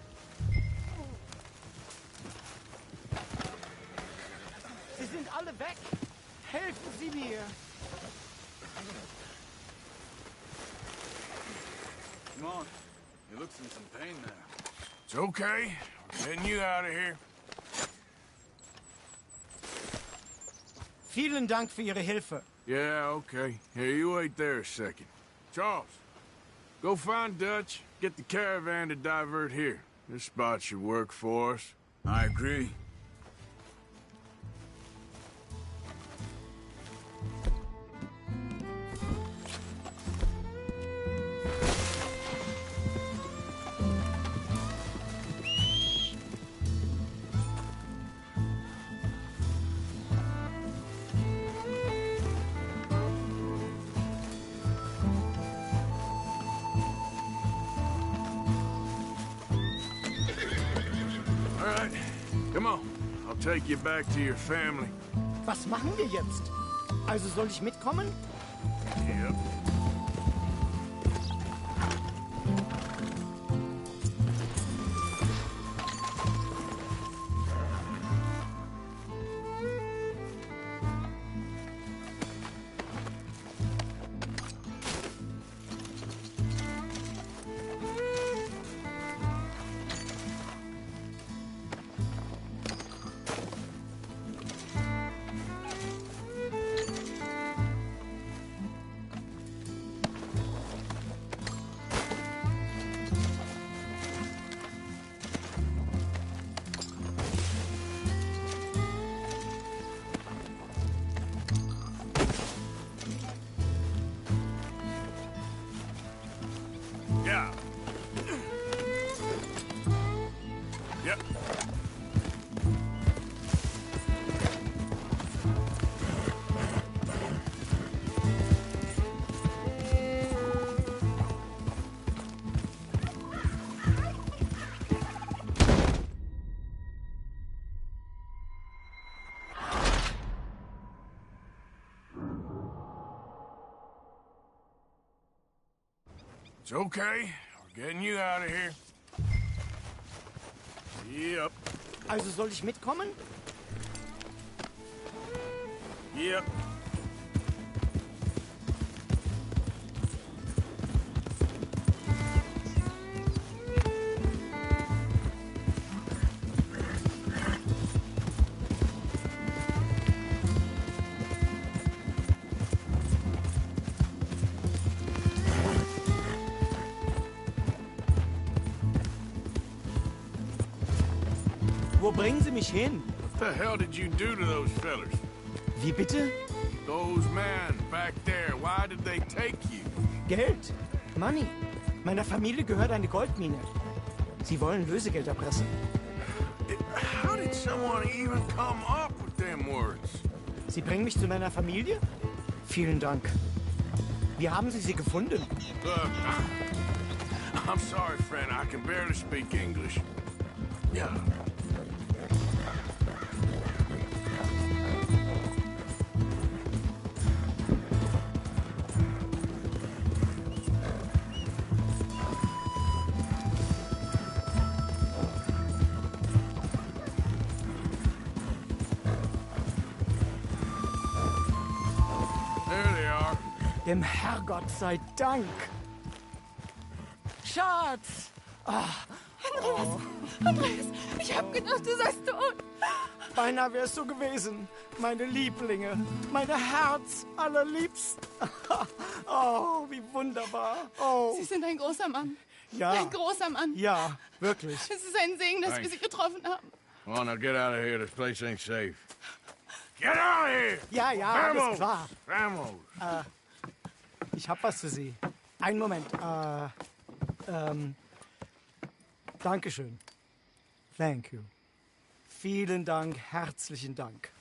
Sie sind alle weg! Helfen Sie mir! Come on. He looks in some pain there. It's okay. We're getting you out of here. Vielen Dank für Ihre Hilfe. Yeah, okay. Here, you wait there a second. Charles, go find Dutch. Get the caravan to divert here. This spot should work for us. I agree. All right, come on. I'll take you back to your family. Was machen wir jetzt? Also soll ich mitkommen? Yep. It's okay. We're getting you out of here. Yep. Also soll ich mitkommen? Yep. Wo bringen Sie mich hin? What the hell did you do to those fellers? Wie bitte? Those men back there, why did they take you? Geld. Money. Meiner Familie gehört eine Goldmine. Sie wollen Lösegeld erpressen. How did someone even come up with them words? Sie bringen mich zu meiner Familie? Vielen Dank. Wie haben Sie sie gefunden? Look, I'm sorry, friend. I can barely speak English. Yeah. There they are. Dem Herrgott sei Dank. Schatz! Andreas, ich hab gedacht, du seist tot. Beinahe wärst du gewesen. Meine Lieblinge. Meine Herz allerliebsten. Oh, wie wunderbar. Oh. Sie sind ein großer Mann. Ja. Ein großer Mann. Ja, wirklich. Es ist ein Segen, dass wir Thanks. Sie getroffen haben. Come on, now get out of here. This place ain't safe. Get out of here! Ja, ja, alles Vamos! klar. Vamos! Ich hab was für Sie. Einen Moment. Dankeschön. Thank you. Vielen Dank, herzlichen Dank.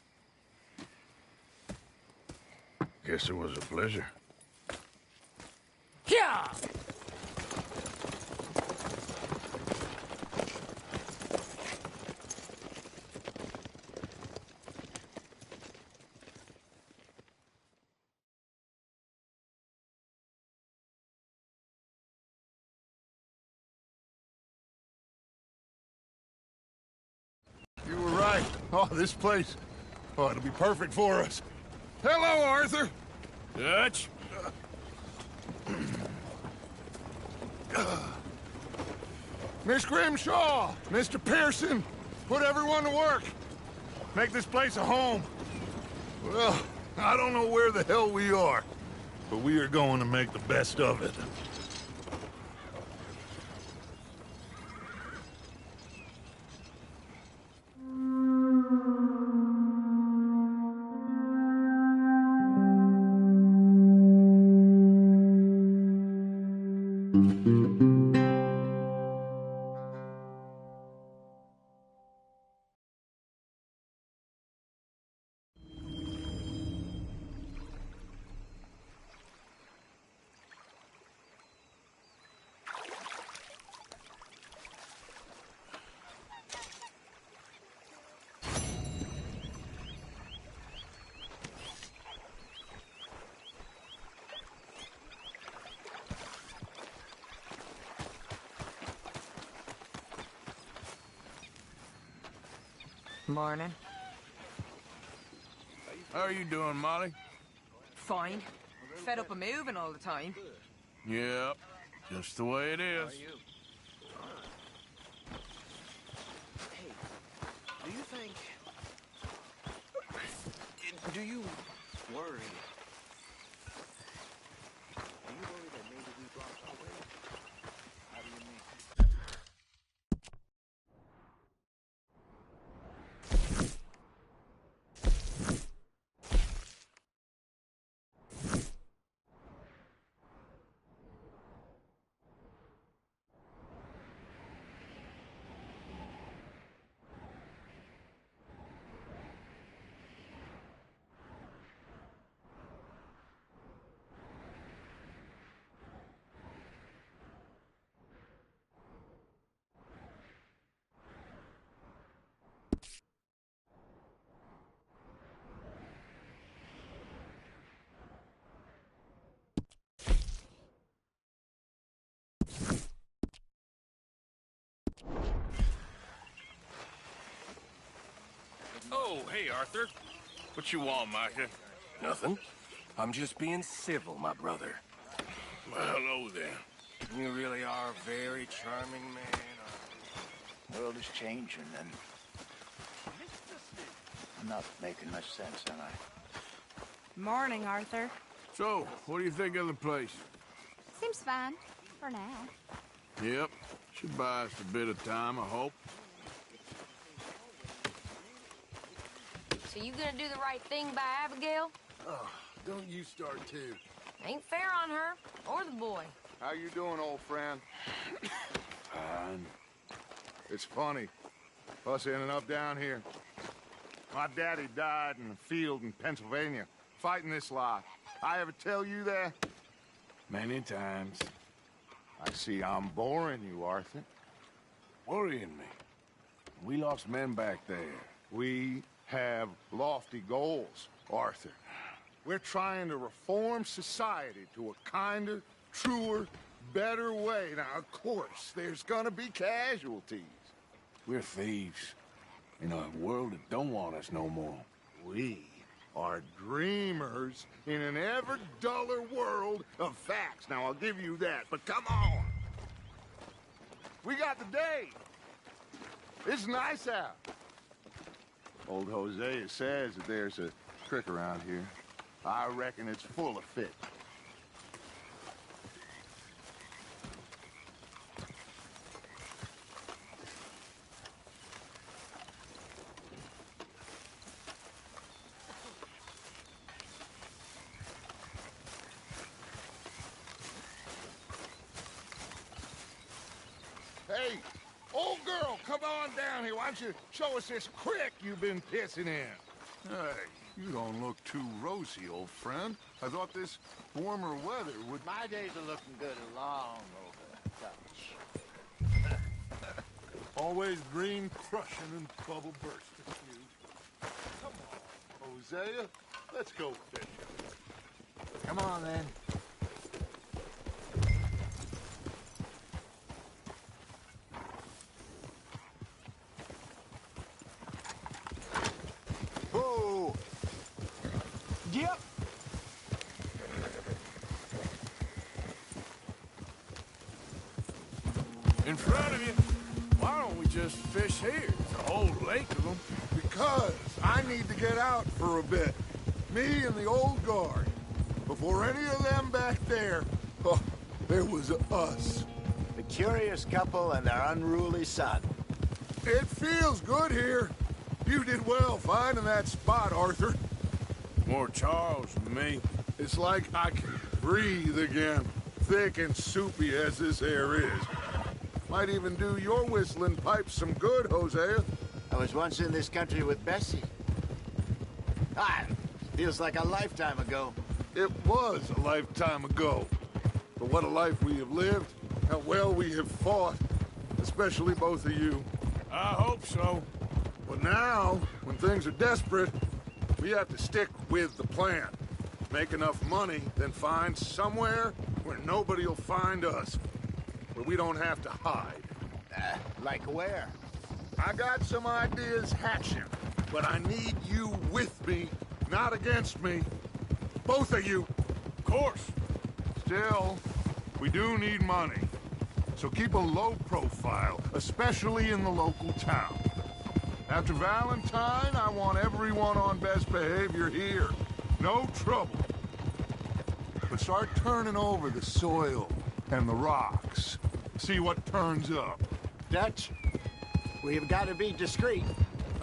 Guess it was a pleasure. Ja! You were right. Oh, this place. Oh, it'll be perfect for us. Hello, Arthur. Dutch? Miss Grimshaw, Mr. Pearson, put everyone to work. Make this place a home. Well, I don't know where the hell we are, but we are going to make the best of it. Morning. How are you doing, Molly? Fine. Fed up of moving all the time. Yep, just the way it is. Hey, do you think... Do you worry? Do you worry that maybe we've lost our way? How do you mean? Oh, hey, Arthur. What you want, Micah? Nothing. I'm just being civil, my brother. Well, hello, then. You really are a very charming man. The world is changing, and I'm not making much sense, am I? Morning, Arthur. So, what do you think of the place? Seems fine. For now. Yep. Should buy us a bit of time, I hope. So you gonna do the right thing by Abigail? Oh, don't you start too. Ain't fair on her, or the boy. How you doing, old friend? Fine. It's funny, us ending up down here. My daddy died in the field in Pennsylvania, fighting this lot. I ever tell you that? Many times. I see I'm boring you, Arthur. Worrying me. We lost men back there. We have lofty goals, Arthur. We're trying to reform society to a kinder, truer, better way. Now, of course, there's gonna be casualties. We're thieves in a world that don't want us no more. We are dreamers in an ever duller world of facts. Now, I'll give you that, but come on. We got the day. It's nice out. Old Hosea says that there's a creek around here. I reckon it's full of fish. Hey, old girl, come on down here. Why don't you show us this creek you've been pissing in? Hey, you don't look too rosy, old friend. I thought this warmer weather would... My days are looking good along over touch. Always green crushing and bubble bursting, you. Come on, Hosea. Let's go fishing. Come on, then. Oh! Yep. In front of you. Why don't we just fish here? There's a whole lake of them. Because I need to get out for a bit. Me and the old guard. Before any of them back there, oh, there was us. The curious couple and their unruly son. It feels good here. You did well finding that spot, Arthur. More Charles than me. It's like I can breathe again, thick and soupy as this air is. Might even do your whistling pipes some good, Hosea. I was once in this country with Bessie. Feels like a lifetime ago. It was a lifetime ago. But what a life we have lived, how well we have fought, especially both of you. I hope so. But now, when things are desperate, we have to stick with the plan. Make enough money, then find somewhere where nobody will find us. Where we don't have to hide. Like where? I got some ideas hatching, but I need you with me, not against me. Both of you. Of course. Still, we do need money. So keep a low profile, especially in the local town. After Valentine, I want everyone on best behavior here. No trouble. But start turning over the soil and the rocks. See what turns up. Dutch, we've got to be discreet.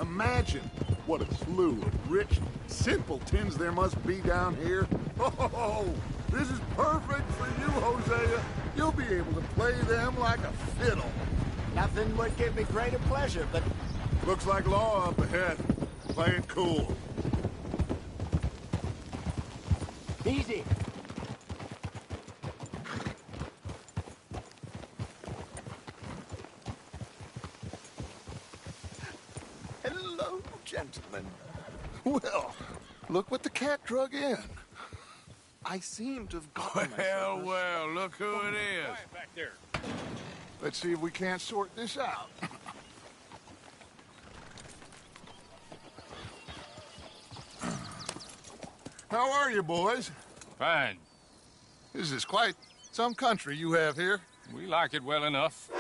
Imagine what a slew of rich simpletons there must be down here. Oh, this is perfect for you, Hosea. You'll be able to play them like a fiddle. Nothing would give me greater pleasure, but... Looks like law up ahead. Play it cool. Easy. Hello, gentlemen. Well, look what the cat drug in. I seem to have gotten myself. Well, look who it is. Back there. Let's see if we can't sort this out. How are you, boys? Fine. This is quite some country you have here. We like it well enough.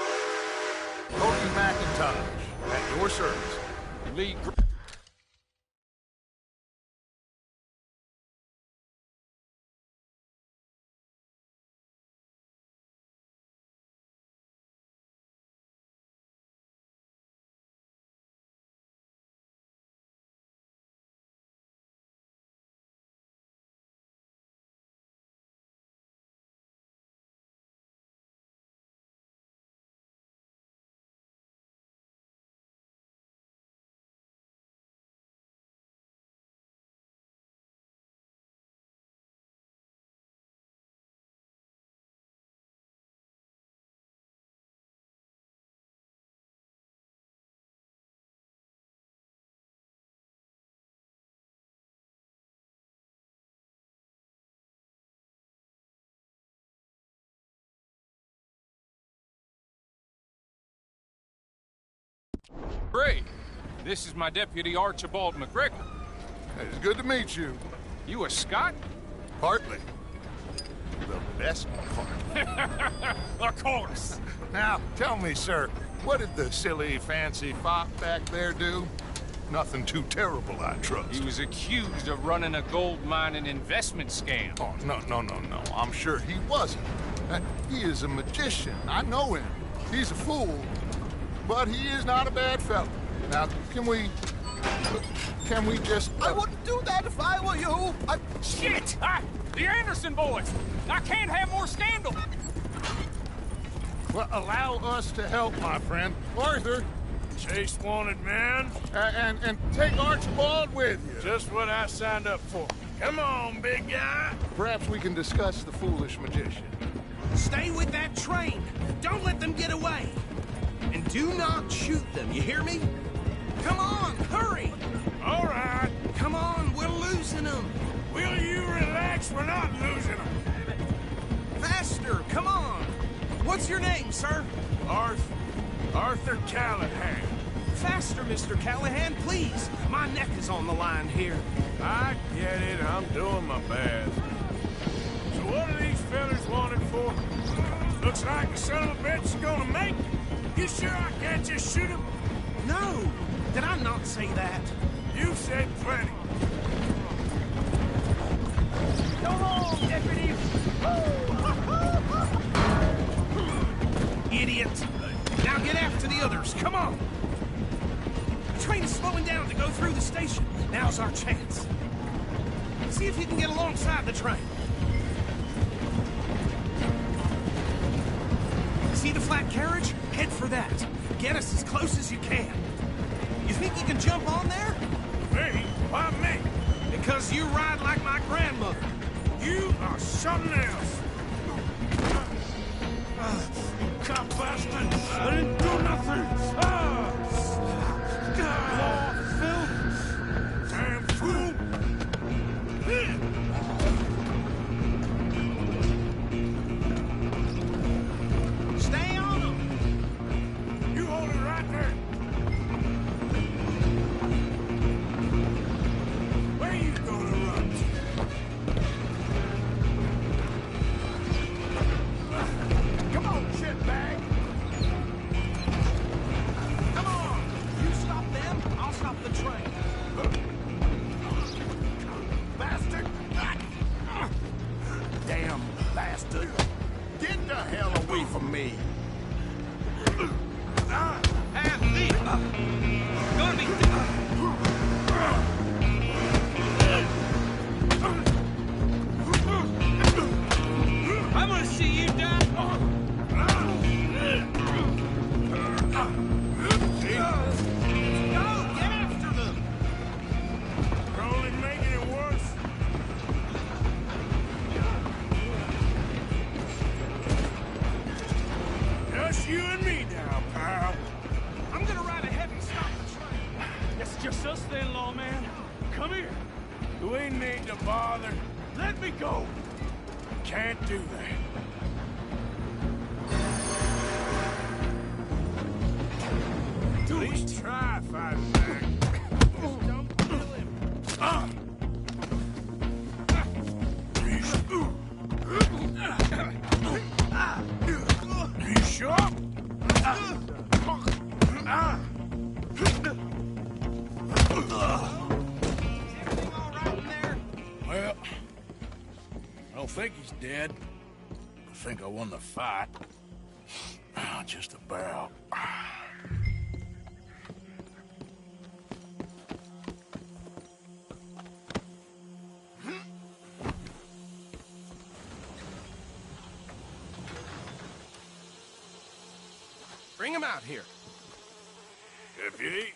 Cody McIntosh, at your service. Lee... Great. This is my deputy, Archibald McGregor. It's good to meet you. You a Scot? Partly. The best part. Of course. Now, tell me, sir, what did the silly, fancy fop back there do? Nothing too terrible, I trust. He was accused of running a gold mining investment scam. Oh, no. I'm sure he wasn't. He is a magician. I know him. He's a fool. But he is not a bad fellow. Now, can we just... I wouldn't do that if I were you. Shit! The Anderson boys! I can't have more scandal! Well, allow us to help, my friend. Arthur! Chase wanted man. And take Archibald with you. Just what I signed up for. Come on, big guy. Perhaps we can discuss the foolish magician. Stay with that train. Don't let them get away. And do not shoot them, you hear me? Come on, hurry! All right. Come on, we're losing them. Will you relax? We're not losing them. Faster, come on. What's your name, sir? Arthur Callahan. Faster, Mr. Callahan, please. My neck is on the line here. I get it. I'm doing my best. So what are these fellas wanted for? Looks like the son of a bitch is gonna make it. You sure I can't just shoot him? No! Did I not say that? You said plenty. Come on, deputy! Idiot! Now get after the others, come on! The train is slowing down to go through the station. Now's our chance. See if you can get alongside the train. See the flat carriage? Head for that. Get us as close as you can. You think you can jump on there? Me? Why me? Because you ride like my grandmother. You are something else. You cop bastard! I didn't do nothing! Phil! Damn fool! Stay on them! You hold it right there! Where you gonna run to? Come on, shitbag! Come on! You stop them, I'll stop the train. Bastard! Damn bastard! Get the hell away from me! Gonna be... I'm gonna see you die! Go! Get after them! You're only making it worse. Just you and me now, pal. I'm gonna ride ahead and stop the train. It's just us then, lawman. Come here. We need to bother. Let me go. Can't do that. At least try fighting back. Just don't kill him. Well, I don't think he's dead. I think I won the fight. Just about. Bring him out here. Deputy?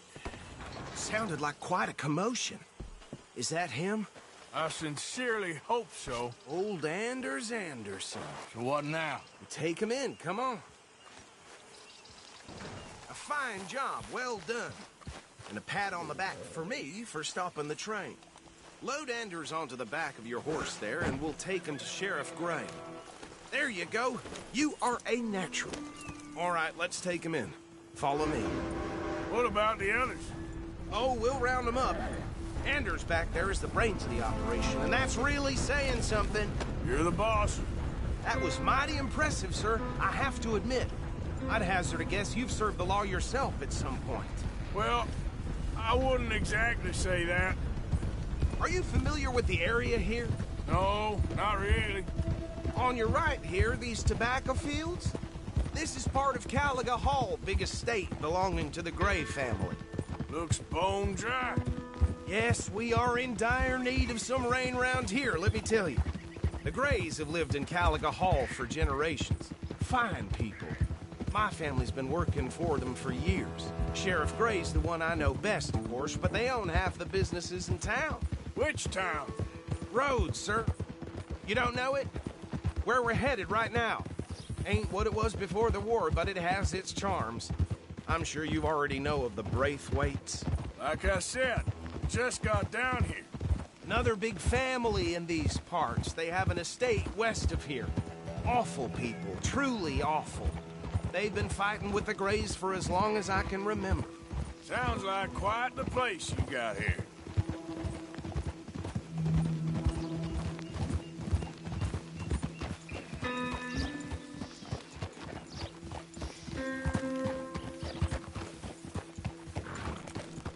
Sounded like quite a commotion. Is that him? I sincerely hope so. Old Anders Anderson. So what now? Take him in, come on. A fine job, well done. And a pat on the back for me for stopping the train. Load Anders onto the back of your horse there, and we'll take him to Sheriff Gray. There you go. You are a natural. All right, let's take him in. Follow me. What about the others? Oh, we'll round them up. Anders back there is the brains of the operation, and that's really saying something. You're the boss. That was mighty impressive, sir. I have to admit. I'd hazard a guess you've served the law yourself at some point. Well, I wouldn't exactly say that. Are you familiar with the area here? No, not really. On your right here, these tobacco fields? This is part of Caliga Hall, big estate belonging to the Gray family. Looks bone dry. Yes, we are in dire need of some rain round here, let me tell you. The Grays have lived in Caliga Hall for generations. Fine people. My family's been working for them for years. Sheriff Gray's the one I know best, of course, but they own half the businesses in town. Which town? Rhodes, sir. You don't know it? Where we're headed right now. Ain't what it was before the war, but it has its charms. I'm sure you already know of the Braithwaites. Like I said, just got down here. Another big family in these parts. They have an estate west of here. Awful people, truly awful. They've been fighting with the Grays for as long as I can remember. Sounds like quite the place you got here.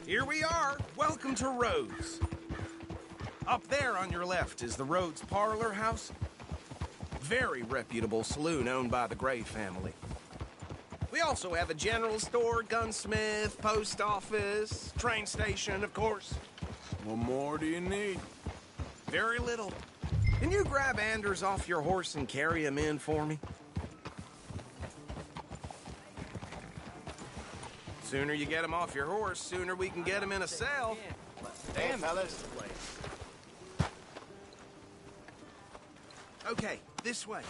Here we are. Welcome to Rhodes. Up there on your left is the Rhodes Parlor House. Very reputable saloon owned by the Gray family. We also have a general store, gunsmith, post office, train station, of course. What more do you need? Very little. Can you grab Anders off your horse and carry him in for me? Sooner you get him off your horse, sooner we can get him in a cell. Damn, fellas. Okay, this way.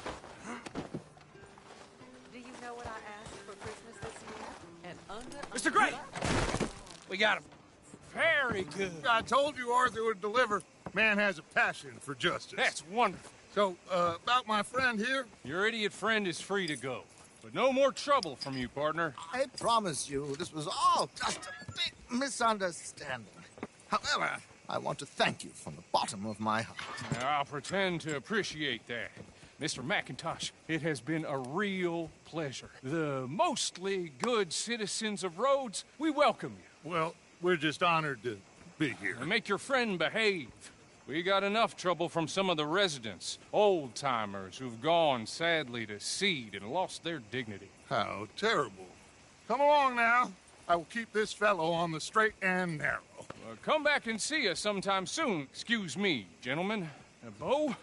Do you know what I asked for Christmas this year? And under... Mr. Gray! We got him. Very good. I told you Arthur would deliver. Man has a passion for justice. That's wonderful. So, about my friend here? Your idiot friend is free to go. But no more trouble from you, partner. I promise you, this was all just a big misunderstanding. However, I want to thank you from the bottom of my heart. Now, I'll pretend to appreciate that. Mr. McIntosh, it has been a real pleasure. The mostly good citizens of Rhodes, we welcome you. Well, we're just honored to be here. And make your friend behave. We got enough trouble from some of the residents, old-timers who've gone, sadly, to seed and lost their dignity. How terrible. Come along now. I will keep this fellow on the straight and narrow. Come back and see us sometime soon. Excuse me, gentlemen. Bo,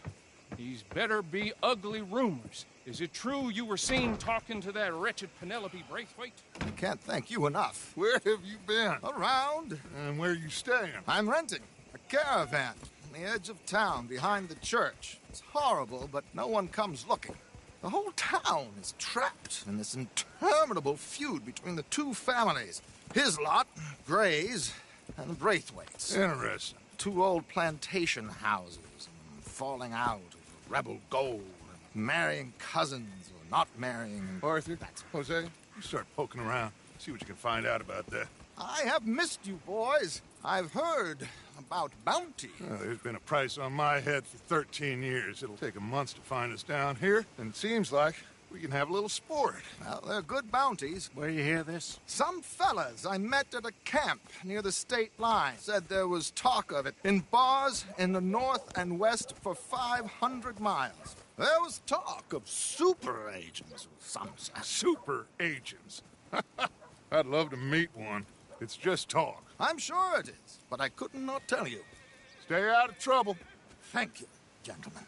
these better be ugly rumors. Is it true you were seen talking to that wretched Penelope Braithwaite? I can't thank you enough. Where have you been? Around. And where are you staying? I'm renting a caravan on the edge of town behind the church. It's horrible, but no one comes looking. The whole town is trapped in this interminable feud between the two families. His lot, Gray's, and the Braithwaites. Interesting. Two old plantation houses, falling out of rebel gold, and marrying cousins or not marrying. Arthur, Jose, you start poking around. See what you can find out about that. I have missed you, boys. I've heard about bounty. There's been a price on my head for 13 years. It'll take a month to find us down here, and it seems like We can have a little sport. Well, they're good bounties. Where you hear this? Some fellas I met at a camp near the state line said there was talk of it in bars in the north and west for 500 miles. There was talk of super agents of some sort. Super agents. I'd love to meet one. It's just talk. I'm sure it is, but I couldn't not tell you. Stay out of trouble. Thank you, gentlemen.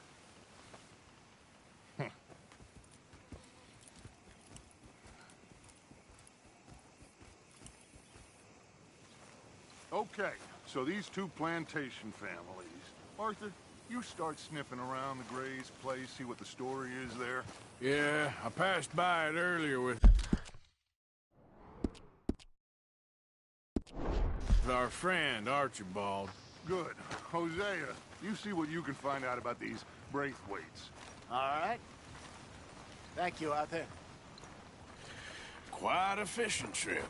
Okay, so these two plantation families. Arthur, you start sniffing around the Gray's place, see what the story is there. Yeah, I passed by it earlier with our friend, Archibald. Good. Hosea, you see what you can find out about these Braithwaites. All right. Thank you, Arthur. Quite a fishing trip.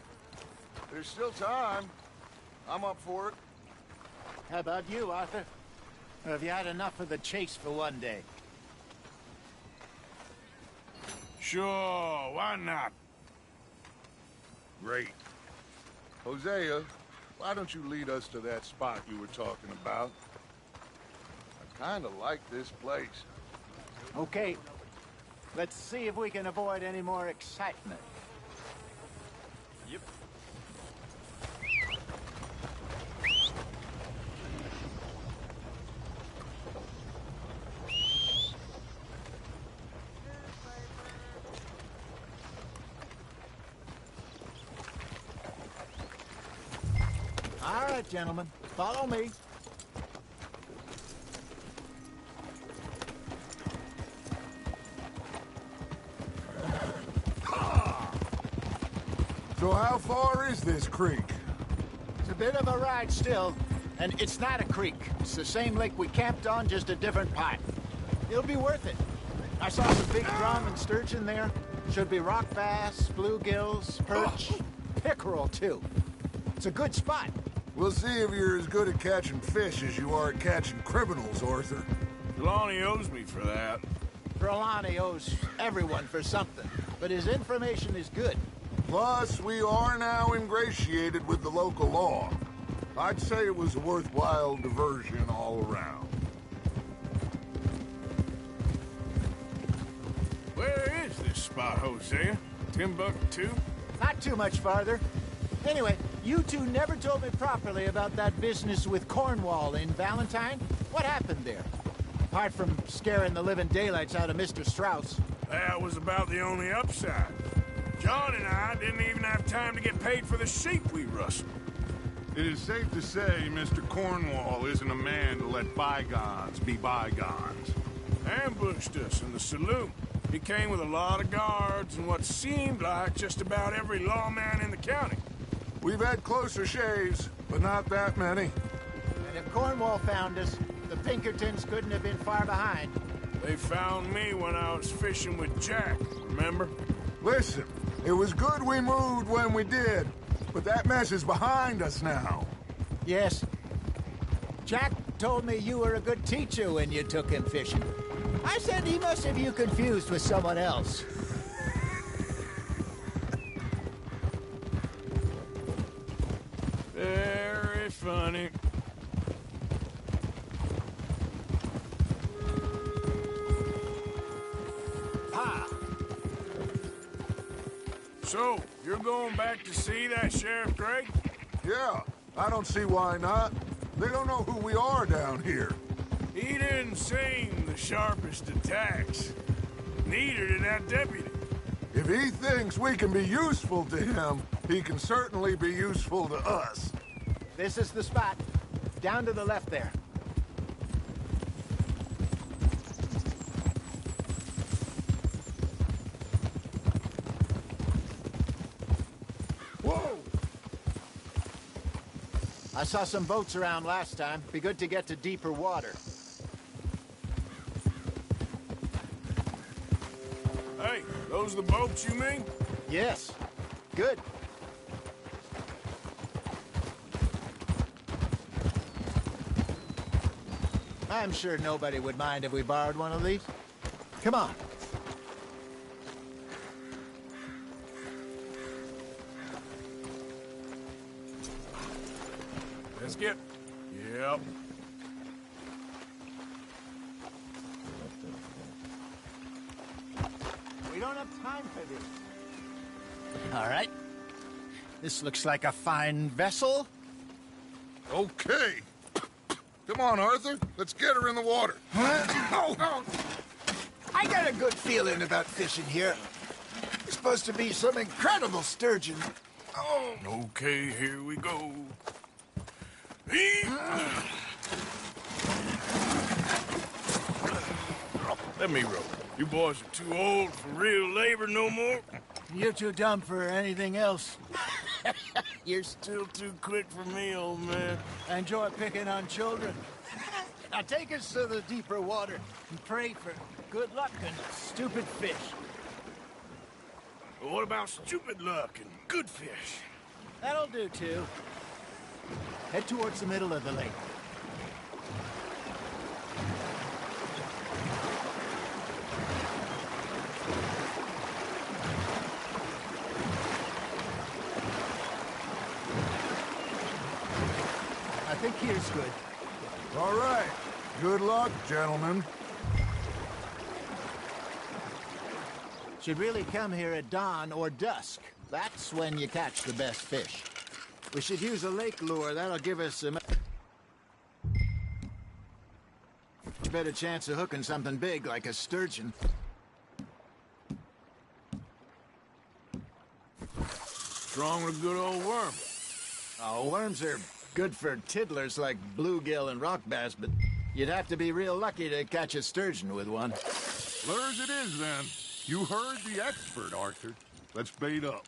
There's still time. I'm up for it. How about you, Arthur? Or have you had enough of the chase for one day? Sure, why not? Great. Hosea, why don't you lead us to that spot you were talking about? I kind of like this place. Okay. Let's see if we can avoid any more excitement. Yep. All right, gentlemen. Follow me. So how far is this creek? It's a bit of a ride still, and it's not a creek. It's the same lake we camped on, just a different part. It'll be worth it. I saw some big drum and sturgeon there. Should be rock bass, bluegills, perch, pickerel, too. It's a good spot. We'll see if you're as good at catching fish as you are at catching criminals, Arthur. Trelawney owes me for that. Trelawney owes everyone for something, but his information is good. Plus, we are now ingratiated with the local law. I'd say it was a worthwhile diversion all around. Where is this spot, Hosea? Timbuktu? Not too much farther. Anyway, you two never told me properly about that business with Cornwall in Valentine. What happened there? Apart from scaring the living daylights out of Mr. Strauss. That was about the only upside. John and I didn't even have time to get paid for the sheep we rustled. It is safe to say Mr. Cornwall isn't a man to let bygones be bygones. Ambushed us in the saloon. He came with a lot of guards and what seemed like just about every lawman in the county. We've had closer shaves, but not that many. And if Cornwall found us, the Pinkertons couldn't have been far behind. They found me when I was fishing with Jack, remember? Listen, it was good we moved when we did, but that mess is behind us now. Yes. Jack told me you were a good teacher when you took him fishing. I said he must have you confused with someone else. Very funny. Pa! So, you're going back to see that Sheriff Gray? Yeah, I don't see why not. They don't know who we are down here. He didn't seem the sharpest attacks. Neither did that deputy. If he thinks we can be useful to him, he can certainly be useful to us. This is the spot. Down to the left there. Whoa! I saw some boats around last time. Be good to get to deeper water. Hey, those the boats you mean? Yes. Good. I'm sure nobody would mind if we borrowed one of these. Come on. Let's get... Yep. We don't have time for this. All right. This looks like a fine vessel. Okay. Come on, Arthur. Let's get her in the water. I got a good feeling about fishing here. It's supposed to be some incredible sturgeon. Oh. Okay, here we go. Let me row. You boys are too old for real labor no more. You're too dumb for anything else. You're still too quick for me, old man. I enjoy picking on children. Now take us to the deeper water and pray for good luck and stupid fish. Well, what about stupid luck and good fish? That'll do, too. Head towards the middle of the lake. I think here's good. All right. Good luck, gentlemen. Should really come here at dawn or dusk. That's when you catch the best fish. We should use a lake lure. That'll give us a much better chance of hooking something big like a sturgeon. What's wrong with a good old worm? Oh, worms are good for tiddlers like bluegill and rock bass, but you'd have to be real lucky to catch a sturgeon with one. Lures it is, then. You heard the expert, Arthur. Let's bait up.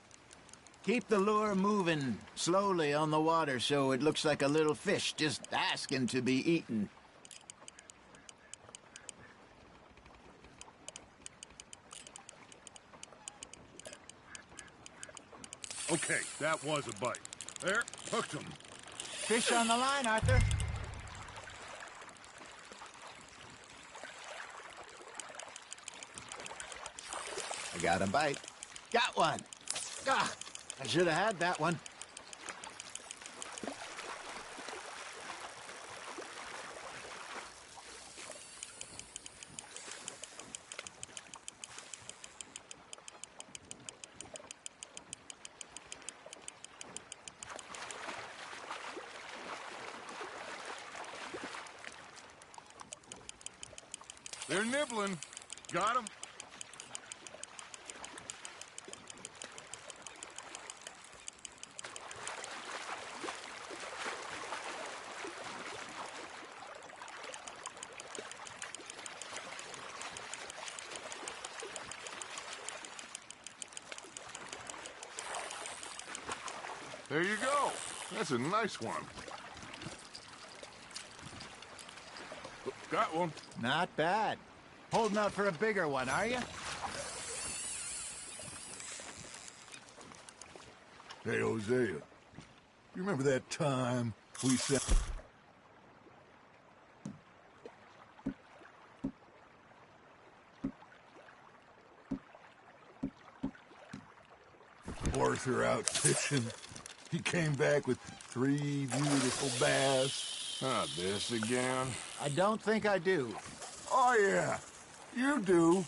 Keep the lure moving slowly on the water so it looks like a little fish just asking to be eaten. Okay, that was a bite. There, hooked him. Fish on the line, Arthur. I got a bite. Got one. Ah, I should have had that one. They're nibbling. Got him. There you go. That's a nice one. Got one. Not bad. Holding out for a bigger one, are you? Hey, Hosea. You remember that time we sent... Arthur out fishing? He came back with 3 beautiful bass. Not this again. I don't think I do. Oh, yeah. You do.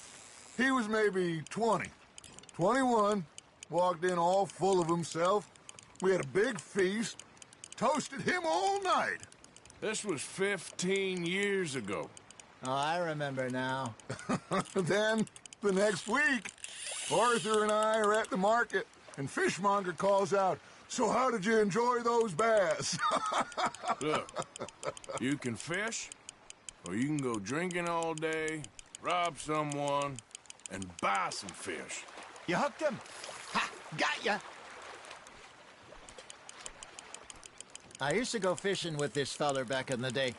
He was maybe 20. 21. Walked in all full of himself. We had a big feast. Toasted him all night. This was 15 years ago. Oh, I remember now. Then, the next week, Arthur and I are at the market, and Fishmonger calls out, "So how did you enjoy those bass?" Look, you can fish, or you can go drinking all day, rob someone, and buy some fish. You hooked him. Ha! Got ya! I used to go fishing with this feller back in the day.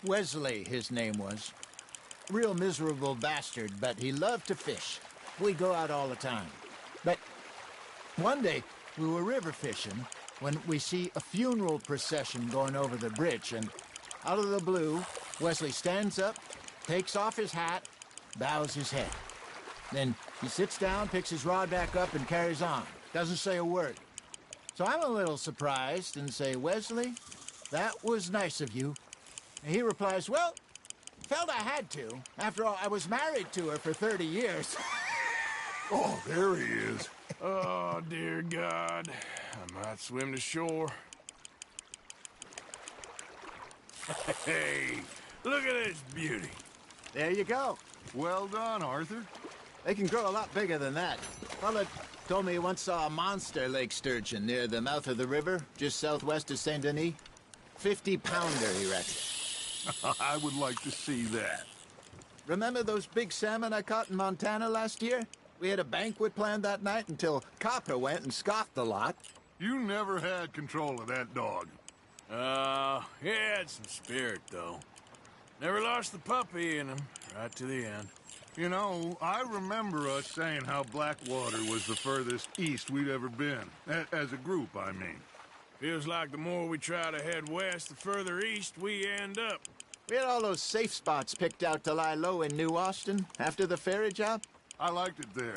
Wesley, his name was. Real miserable bastard, but he loved to fish. We'd go out all the time. But one day, we were river fishing when we see a funeral procession going over the bridge, and out of the blue, Wesley stands up, takes off his hat, bows his head. Then he sits down, picks his rod back up, and carries on. Doesn't say a word. So I'm a little surprised and say, "Wesley, that was nice of you. And he replies, well, felt I had to. After all, I was married to her for 30 years. Oh, there he is. Oh, dear God. I might swim to shore. Hey, look at this beauty. There you go. Well done, Arthur. They can grow a lot bigger than that. Fella told me he once saw a monster lake sturgeon near the mouth of the river, just southwest of Saint Denis. 50-pounder, he reckons. I would like to see that. Remember those big salmon I caught in Montana last year? We had a banquet planned that night until Copper went and scoffed the lot. You never had control of that dog. He had some spirit, though. Never lost the puppy in him, right to the end. You know, I remember us saying how Blackwater was the furthest east we'd ever been. As a group, I mean. Feels like the more we try to head west, the further east we end up. We had all those safe spots picked out to lie low in New Austin after the ferry job. I liked it there.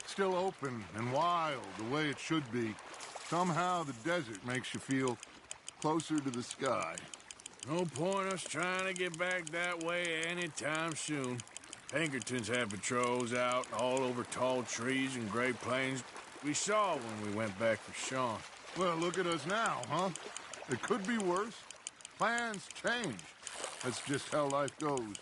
Still open and wild, the way it should be. Somehow the desert makes you feel closer to the sky. No point us trying to get back that way anytime soon. Pinkertons had patrols out all over tall trees and Great Plains. We saw when we went back for Sean. Well, look at us now, huh? It could be worse. Plans change. That's just how life goes.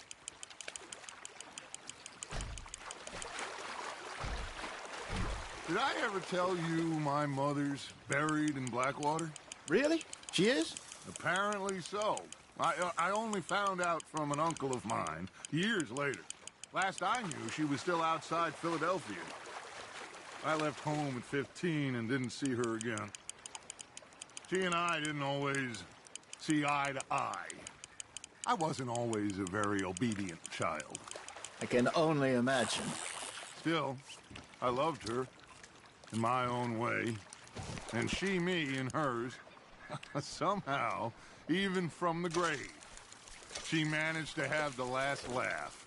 Did I ever tell you my mother's buried in Blackwater? Really? She is? Apparently so. I only found out from an uncle of mine years later. Last I knew, she was still outside Philadelphia. I left home at 15 and didn't see her again. She and I didn't always see eye to eye. I wasn't always a very obedient child. I can only imagine. Still, I loved her in my own way, and she me in hers. Somehow, even from the grave, she managed to have the last laugh.